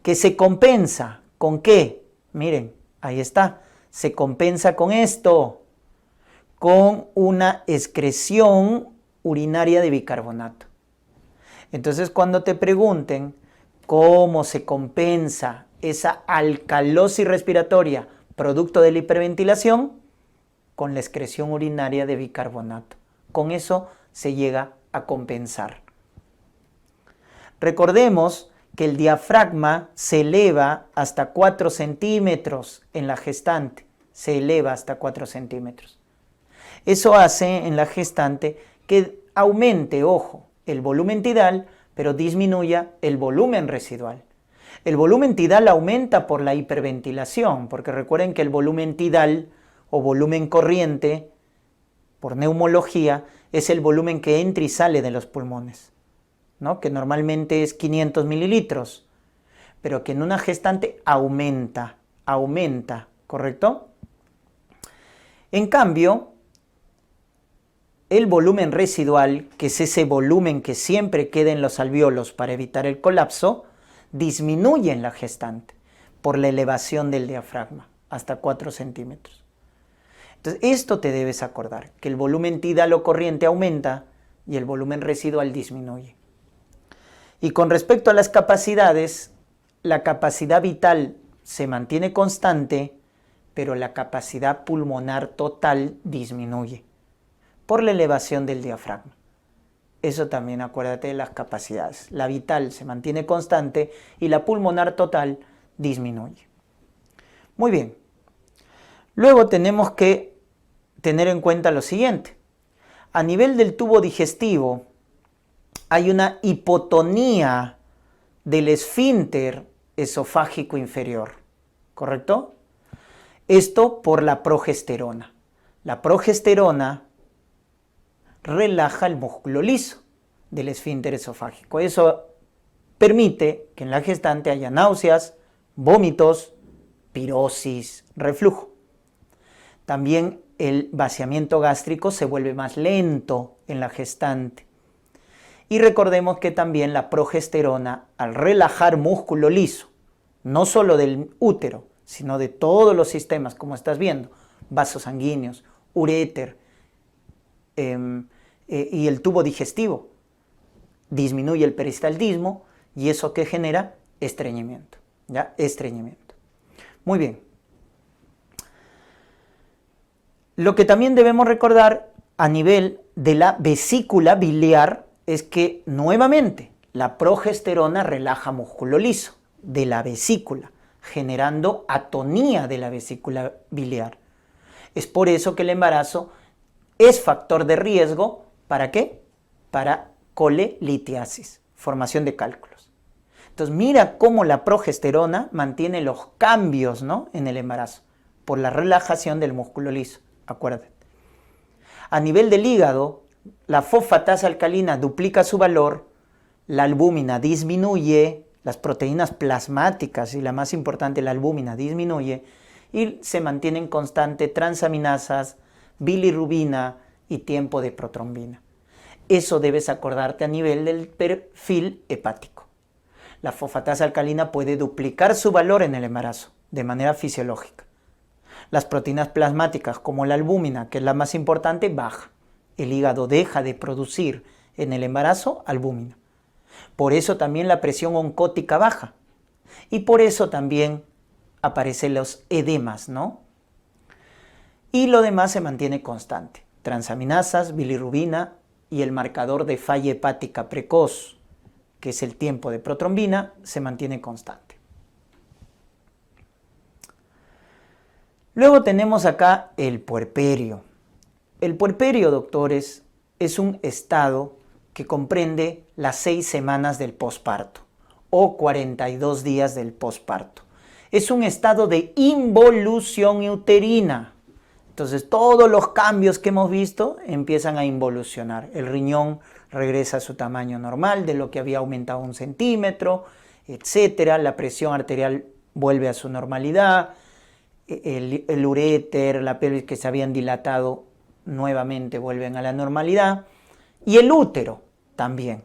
que se compensa ¿con qué? Miren, ahí está, se compensa con esto, con una excreción urinaria de bicarbonato. Entonces, cuando te pregunten cómo se compensa esa alcalosis respiratoria producto de la hiperventilación, con la excreción urinaria de bicarbonato. Con eso se llega a compensar. Recordemos que el diafragma se eleva hasta 4 centímetros en la gestante, se eleva hasta 4 centímetros. Eso hace en la gestante que aumente, ojo, el volumen tidal, pero disminuya el volumen residual. El volumen tidal aumenta por la hiperventilación, porque recuerden que el volumen tidal o volumen corriente, por neumología, es el volumen que entra y sale de los pulmones, ¿no?, que normalmente es 500 mililitros, pero que en una gestante aumenta, ¿correcto? En cambio, el volumen residual, que es ese volumen que siempre queda en los alvéolos para evitar el colapso, disminuye en la gestante por la elevación del diafragma hasta 4 centímetros. Entonces, esto te debes acordar, que el volumen tidal o corriente aumenta y el volumen residual disminuye. Y con respecto a las capacidades, la capacidad vital se mantiene constante, pero la capacidad pulmonar total disminuye por la elevación del diafragma. Eso también acuérdate de las capacidades. La vital se mantiene constante y la pulmonar total disminuye. Muy bien. Luego tenemos que tener en cuenta lo siguiente. A nivel del tubo digestivo hay una hipotonía del esfínter esofágico inferior, ¿correcto? Esto por la progesterona. La progesterona relaja el músculo liso del esfínter esofágico. Eso permite que en la gestante haya náuseas, vómitos, pirosis, reflujo. También el vaciamiento gástrico se vuelve más lento en la gestante. Y recordemos que también la progesterona, al relajar músculo liso, no solo del útero, sino de todos los sistemas, como estás viendo, vasos sanguíneos, uréter y el tubo digestivo, disminuye el peristaltismo y eso que genera estreñimiento, ¿ya? Estreñimiento. Muy bien. Lo que también debemos recordar a nivel de la vesícula biliar es que nuevamente la progesterona relaja músculo liso de la vesícula, generando atonía de la vesícula biliar. Es por eso que el embarazo es factor de riesgo, ¿para qué? Para colelitiasis, formación de cálculos. Entonces mira cómo la progesterona mantiene los cambios, ¿no?, en el embarazo, por la relajación del músculo liso, acuérdate. A nivel del hígado, la fosfatasa alcalina duplica su valor, la albúmina disminuye, las proteínas plasmáticas y la más importante, la albúmina, disminuye y se mantienen constante transaminasas, bilirrubina y tiempo de protrombina. Eso debes acordarte a nivel del perfil hepático. La fosfatasa alcalina puede duplicar su valor en el embarazo de manera fisiológica. Las proteínas plasmáticas como la albúmina, que es la más importante, baja. El hígado deja de producir en el embarazo albúmina. Por eso también la presión oncótica baja. Y por eso también aparecen los edemas, ¿no? y lo demás se mantiene constante. Transaminasas, bilirrubina y el marcador de falla hepática precoz, que es el tiempo de protrombina, se mantiene constante. Luego tenemos acá el puerperio. El puerperio, doctores, es un estado que comprende las 6 semanas del posparto o 42 días del posparto. Es un estado de involución uterina. Entonces, todos los cambios que hemos visto empiezan a involucionar. El riñón regresa a su tamaño normal, de lo que había aumentado 1 centímetro, etc. La presión arterial vuelve a su normalidad. El uréter, la pelvis que se habían dilatado nuevamente vuelven a la normalidad. Y el útero también.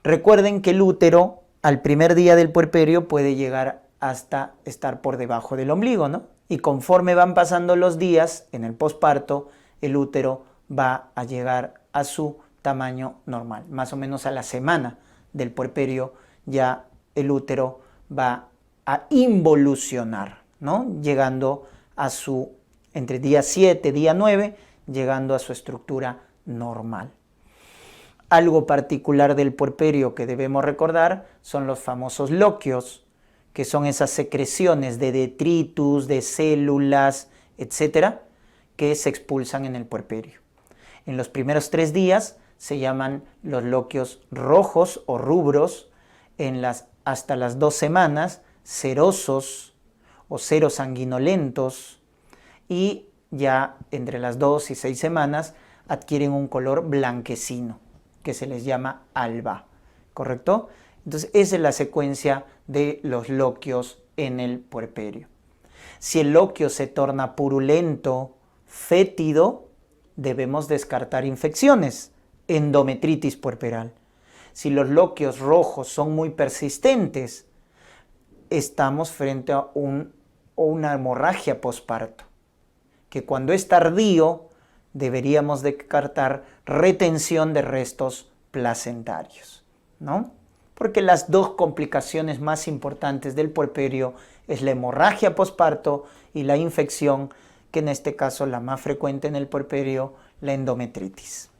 Recuerden que el útero al primer día del puerperio puede llegar hasta estar por debajo del ombligo, ¿no? Y conforme van pasando los días en el posparto, el útero va a llegar a su tamaño normal. Más o menos a la semana del puerperio ya el útero va a involucionar, ¿no? Llegando a su, entre día 7, día 9, llegando a su estructura normal. Algo particular del puerperio que debemos recordar son los famosos loquios, que son esas secreciones de detritus, de células, etcétera, que se expulsan en el puerperio. En los primeros 3 días se llaman los loquios rojos o rubros, hasta las 2 semanas, serosos o serosanguinolentos, y ya entre las 2 y 6 semanas adquieren un color blanquecino, que se les llama alba, ¿correcto? Entonces, esa es la secuencia de los loquios en el puerperio. Si el loquio se torna purulento, fétido, debemos descartar infecciones, endometritis puerperal. Si los loquios rojos son muy persistentes, estamos frente a una hemorragia posparto, que cuando es tardío, deberíamos descartar retención de restos placentarios, ¿no? Porque las 2 complicaciones más importantes del puerperio es la hemorragia posparto y la infección, que en este caso la más frecuente en el puerperio, la endometritis.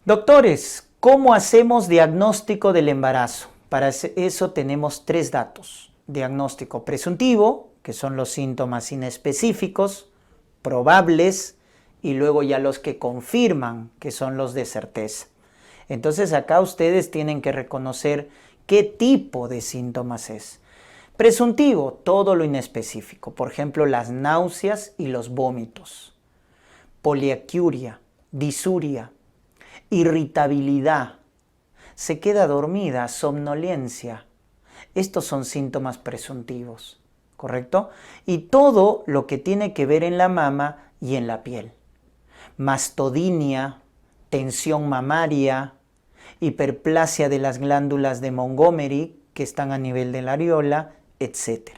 Doctores, ¿cómo hacemos diagnóstico del embarazo? Para eso tenemos 3 datos. Diagnóstico presuntivo, que son los síntomas inespecíficos, probables y luego ya los que confirman, que son los de certeza. Entonces acá ustedes tienen que reconocer qué tipo de síntomas es. Presuntivo, todo lo inespecífico, por ejemplo, las náuseas y los vómitos. Poliacuria, disuria, irritabilidad, se queda dormida, somnolencia. Estos son síntomas presuntivos, ¿correcto? Y todo lo que tiene que ver en la mama y en la piel. Mastodinia, tensión mamaria, hiperplasia de las glándulas de Montgomery, que están a nivel de la areola, etc.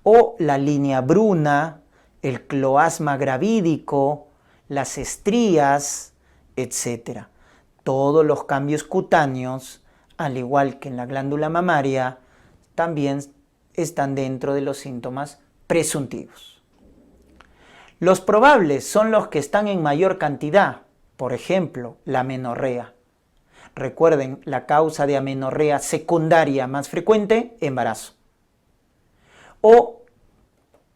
O la línea bruna, el cloasma gravídico, las estrías, etc. Todos los cambios cutáneos, al igual que en la glándula mamaria, también están dentro de los síntomas presuntivos. Los probables son los que están en mayor cantidad, por ejemplo, la amenorrea. Recuerden, la causa de amenorrea secundaria más frecuente, embarazo. O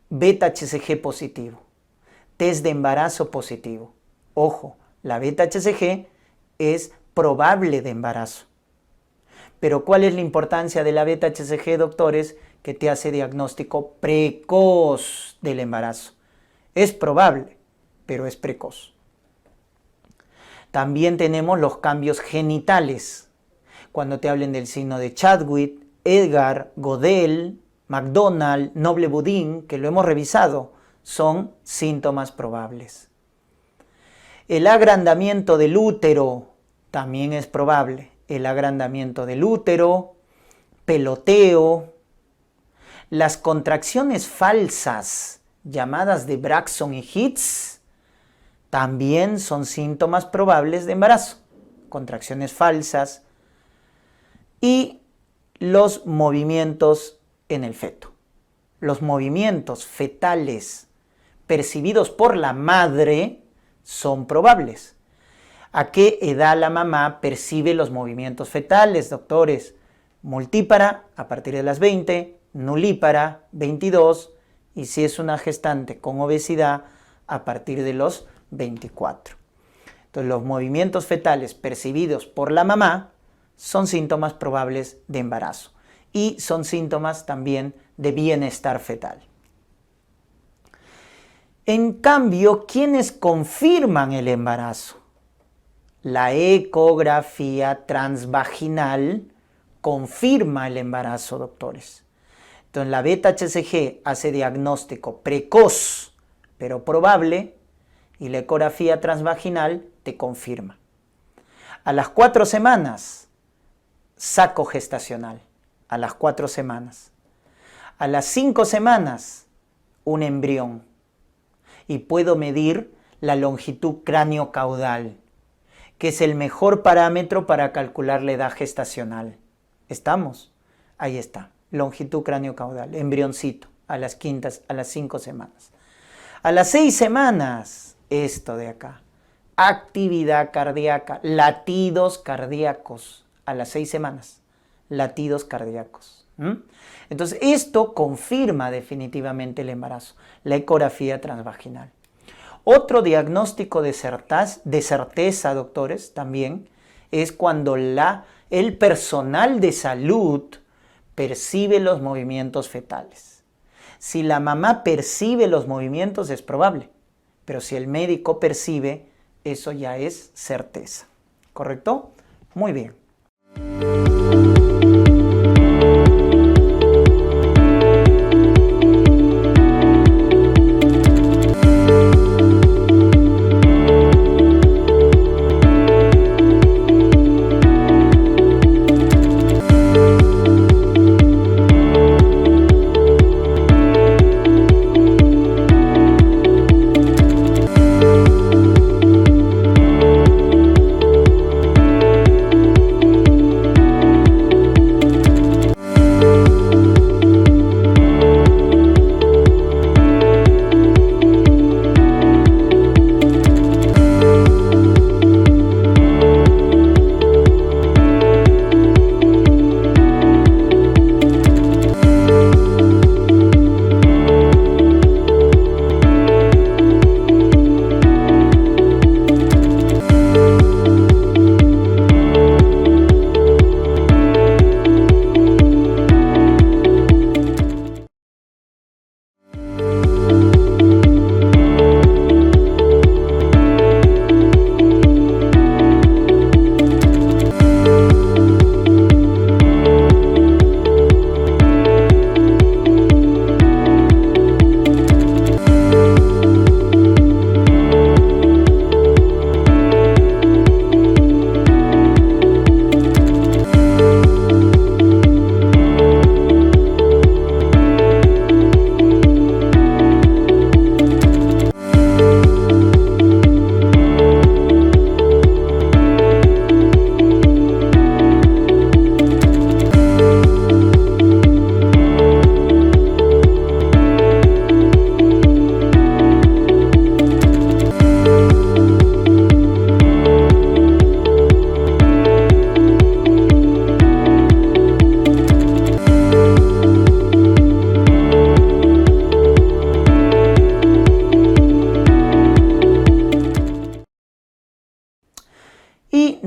beta-HCG positivo, test de embarazo positivo. Ojo, la beta-HCG es probable de embarazo. Pero ¿cuál es la importancia de la beta-HCG, doctores? Que te hace diagnóstico precoz del embarazo. Es probable, pero es precoz. También tenemos los cambios genitales. Cuando te hablen del signo de Chadwick, Edgar, Godel, McDonald, Noble-Boudin, que lo hemos revisado, son síntomas probables. El agrandamiento del útero también es probable. El agrandamiento del útero, peloteo, las contracciones falsas, llamadas de Braxton y Hicks, también son síntomas probables de embarazo. Contracciones falsas y los movimientos en el feto. Los movimientos fetales percibidos por la madre son probables. ¿A qué edad la mamá percibe los movimientos fetales, doctores? Multípara, a partir de las 20, nulípara, 22, y si es una gestante con obesidad, a partir de los 24. Entonces, los movimientos fetales percibidos por la mamá son síntomas probables de embarazo y son síntomas también de bienestar fetal. En cambio, ¿quiénes confirman el embarazo? La ecografía transvaginal confirma el embarazo, doctores. Entonces, la beta-HCG hace diagnóstico precoz, pero probable, y la ecografía transvaginal te confirma. A las 4 semanas, saco gestacional. A las 4 semanas. A las 5 semanas, un embrión. Y puedo medir la longitud cráneo-caudal, que es el mejor parámetro para calcular la edad gestacional. ¿Estamos? Ahí está, longitud cráneo-caudal, embrioncito, a las 5 semanas. A las 6 semanas, esto de acá, actividad cardíaca, latidos cardíacos, a las 6 semanas, latidos cardíacos. Entonces, esto confirma definitivamente el embarazo, la ecografía transvaginal. Otro diagnóstico de certeza, doctores, también, es cuando el personal de salud percibe los movimientos fetales. Si la mamá percibe los movimientos, es probable, pero si el médico percibe, eso ya es certeza. ¿Correcto? Muy bien.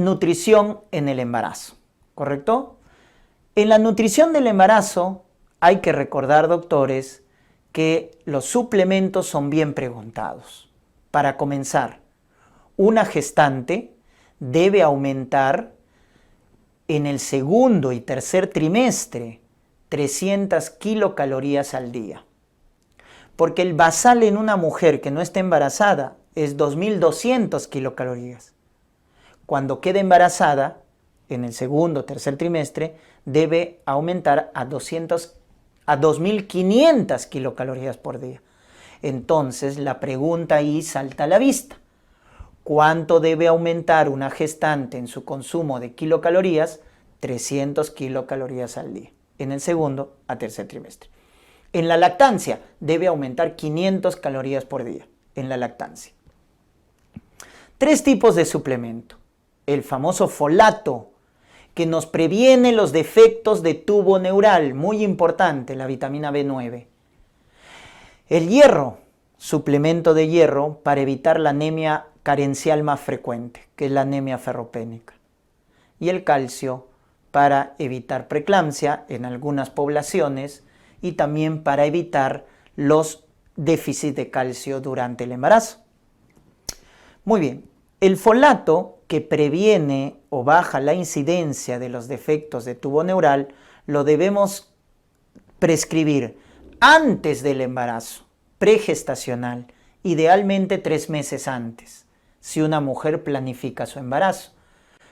nutrición en el embarazo, ¿correcto? En la nutrición del embarazo hay que recordar, doctores, que los suplementos son bien preguntados. Para comenzar, una gestante debe aumentar en el segundo y tercer trimestre 300 kilocalorías al día. Porque el basal en una mujer que no está embarazada es 2.200 kilocalorías. Cuando queda embarazada, en el segundo o tercer trimestre, debe aumentar a 2.500 kilocalorías por día. Entonces, la pregunta ahí salta a la vista. ¿Cuánto debe aumentar una gestante en su consumo de kilocalorías? 300 kilocalorías al día, en el segundo a tercer trimestre. En la lactancia, debe aumentar 500 calorías por día, en la lactancia. 3 tipos de suplemento. El famoso folato, que nos previene los defectos de tubo neural, muy importante, la vitamina B9. El hierro, suplemento de hierro para evitar la anemia carencial más frecuente, que es la anemia ferropénica. Y el calcio para evitar preeclampsia en algunas poblaciones y también para evitar los déficits de calcio durante el embarazo. Muy bien, el folato, que previene o baja la incidencia de los defectos de tubo neural, lo debemos prescribir antes del embarazo, pregestacional, idealmente 3 meses antes, si una mujer planifica su embarazo.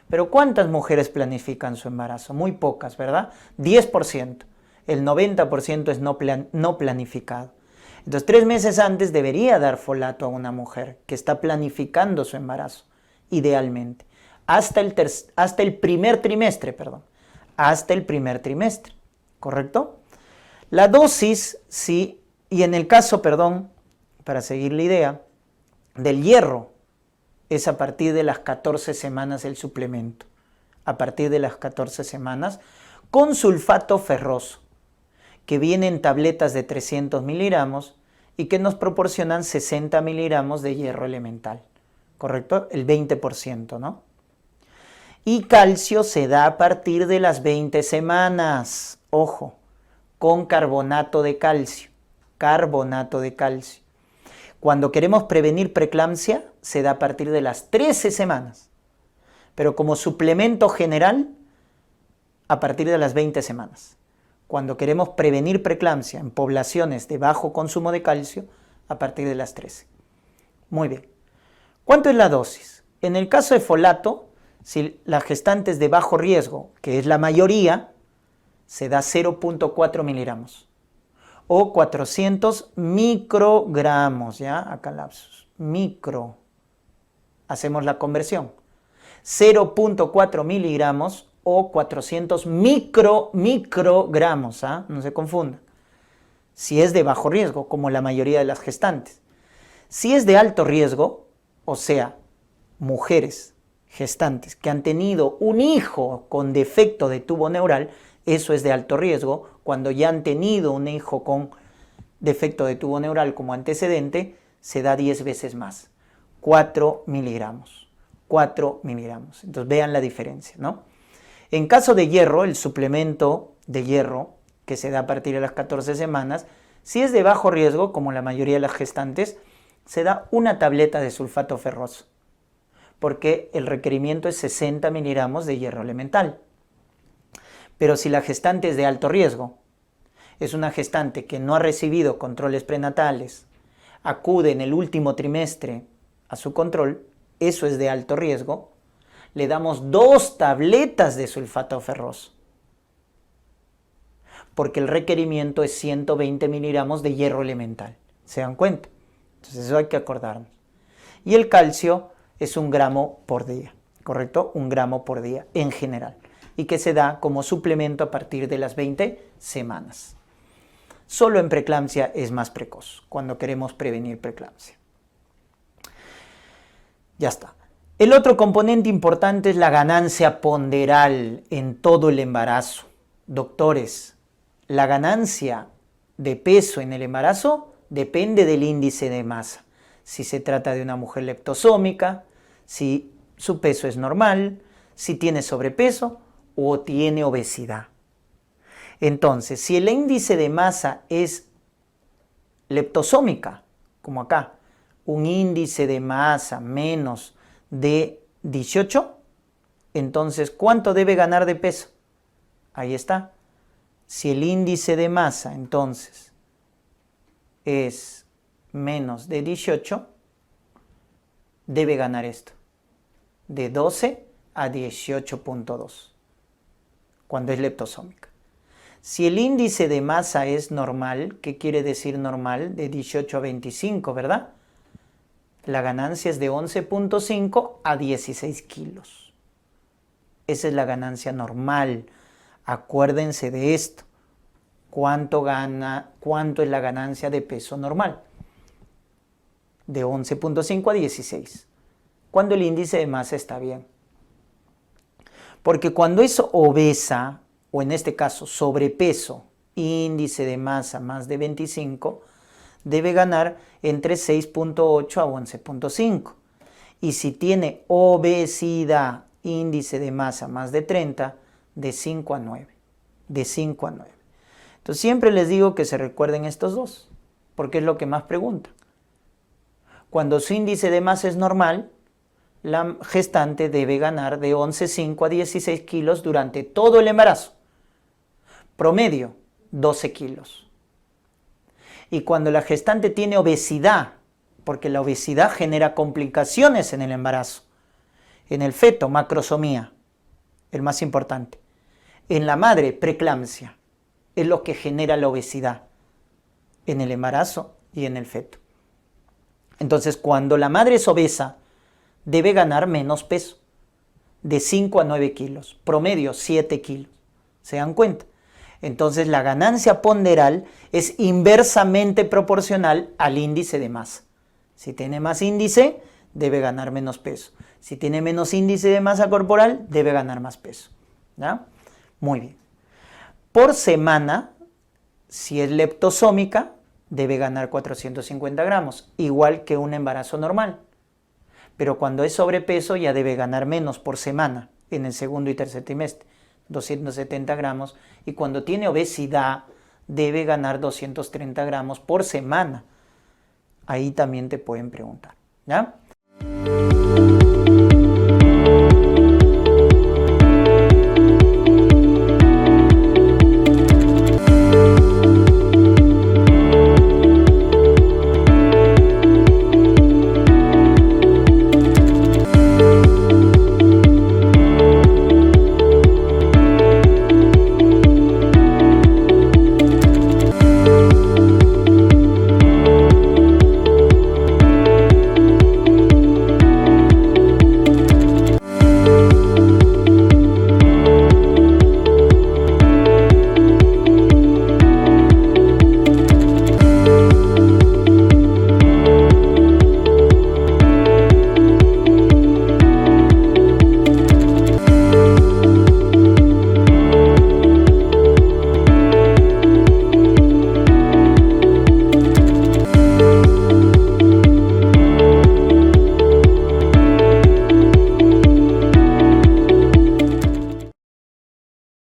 Pero ¿cuántas mujeres planifican su embarazo? Muy pocas, ¿verdad? 10%. El 90% es no planificado. Entonces, 3 meses antes debería dar folato a una mujer que está planificando su embarazo, idealmente. Hasta el primer trimestre, ¿correcto? La dosis, sí, y en el caso, para seguir la idea, del hierro, es a partir de las 14 semanas el suplemento. A partir de las 14 semanas, con sulfato ferroso, que viene en tabletas de 300 miligramos y que nos proporcionan 60 miligramos de hierro elemental, ¿correcto? El 20%, ¿no? Y calcio se da a partir de las 20 semanas, ojo, con carbonato de calcio, Cuando queremos prevenir preeclampsia, se da a partir de las 13 semanas, pero como suplemento general, a partir de las 20 semanas. Cuando queremos prevenir preeclampsia en poblaciones de bajo consumo de calcio, a partir de las 13. Muy bien. ¿Cuánto es la dosis? En el caso de folato, si la gestante es de bajo riesgo, que es la mayoría, se da 0.4 miligramos o 400 microgramos, ¿ya? Acá lapsus, micro. Hacemos la conversión. 0.4 miligramos o 400 microgramos, ¿ah? No se confundan. Si es de bajo riesgo, como la mayoría de las gestantes. Si es de alto riesgo, o sea, mujeres gestantes que han tenido un hijo con defecto de tubo neural, eso es de alto riesgo. Cuando ya han tenido un hijo con defecto de tubo neural como antecedente, se da 10 veces más, 4 miligramos. Entonces vean la diferencia, ¿no? En caso de hierro, el suplemento de hierro que se da a partir de las 14 semanas, si es de bajo riesgo, como la mayoría de las gestantes, se da una tableta de sulfato ferroso, porque el requerimiento es 60 miligramos de hierro elemental. Pero si la gestante es de alto riesgo, es una gestante que no ha recibido controles prenatales, acude en el último trimestre a su control, eso es de alto riesgo, le damos 2 tabletas de sulfato ferroso, porque el requerimiento es 120 miligramos de hierro elemental. ¿Se dan cuenta? Entonces eso hay que acordarnos. Y el calcio es 1 gramo por día, ¿correcto? 1 gramo por día en general, y que se da como suplemento a partir de las 20 semanas. Solo en preeclampsia es más precoz, cuando queremos prevenir preeclampsia. Ya está. El otro componente importante es la ganancia ponderal en todo el embarazo. Doctores, la ganancia de peso en el embarazo depende del índice de masa. Si se trata de una mujer leptosómica, si su peso es normal, si tiene sobrepeso o tiene obesidad. Entonces, si el índice de masa es leptosómica, como acá, un índice de masa menos de 18, entonces, ¿cuánto debe ganar de peso? Ahí está. Si el índice de masa, entonces, es menos de 18, debe ganar esto, de 12 a 18.2, cuando es leptosómica. Si el índice de masa es normal, ¿qué quiere decir normal? De 18 a 25, ¿verdad? La ganancia es de 11.5 a 16 kilos. Esa es la ganancia normal. Acuérdense de esto. ¿Cuánto es la ganancia de peso normal? De 11.5 a 16. Cuando el índice de masa está bien. Porque cuando es obesa, o en este caso sobrepeso, índice de masa más de 25, debe ganar entre 6.8 a 11.5. Y si tiene obesidad, índice de masa más de 30, de 5 a 9. De 5 a 9. Entonces siempre les digo que se recuerden estos dos, porque es lo que más preguntan. Cuando su índice de masa es normal, la gestante debe ganar de 11.5 a 16 kilos durante todo el embarazo. Promedio, 12 kilos. Y cuando la gestante tiene obesidad, porque la obesidad genera complicaciones en el embarazo, en el feto, macrosomía, el más importante. En la madre, preeclampsia, es lo que genera la obesidad en el embarazo y en el feto. Entonces, cuando la madre es obesa, debe ganar menos peso, de 5 a 9 kilos, promedio 7 kilos. ¿Se dan cuenta? Entonces, la ganancia ponderal es inversamente proporcional al índice de masa. Si tiene más índice, debe ganar menos peso. Si tiene menos índice de masa corporal, debe ganar más peso. ¿Ya? Muy bien. Por semana, si es leptosómica, debe ganar 450 gramos, igual que un embarazo normal. Pero cuando es sobrepeso, ya debe ganar menos por semana en el segundo y tercer trimestre, 270 gramos. Y cuando tiene obesidad, debe ganar 230 gramos por semana. Ahí también te pueden preguntar, ¿ya?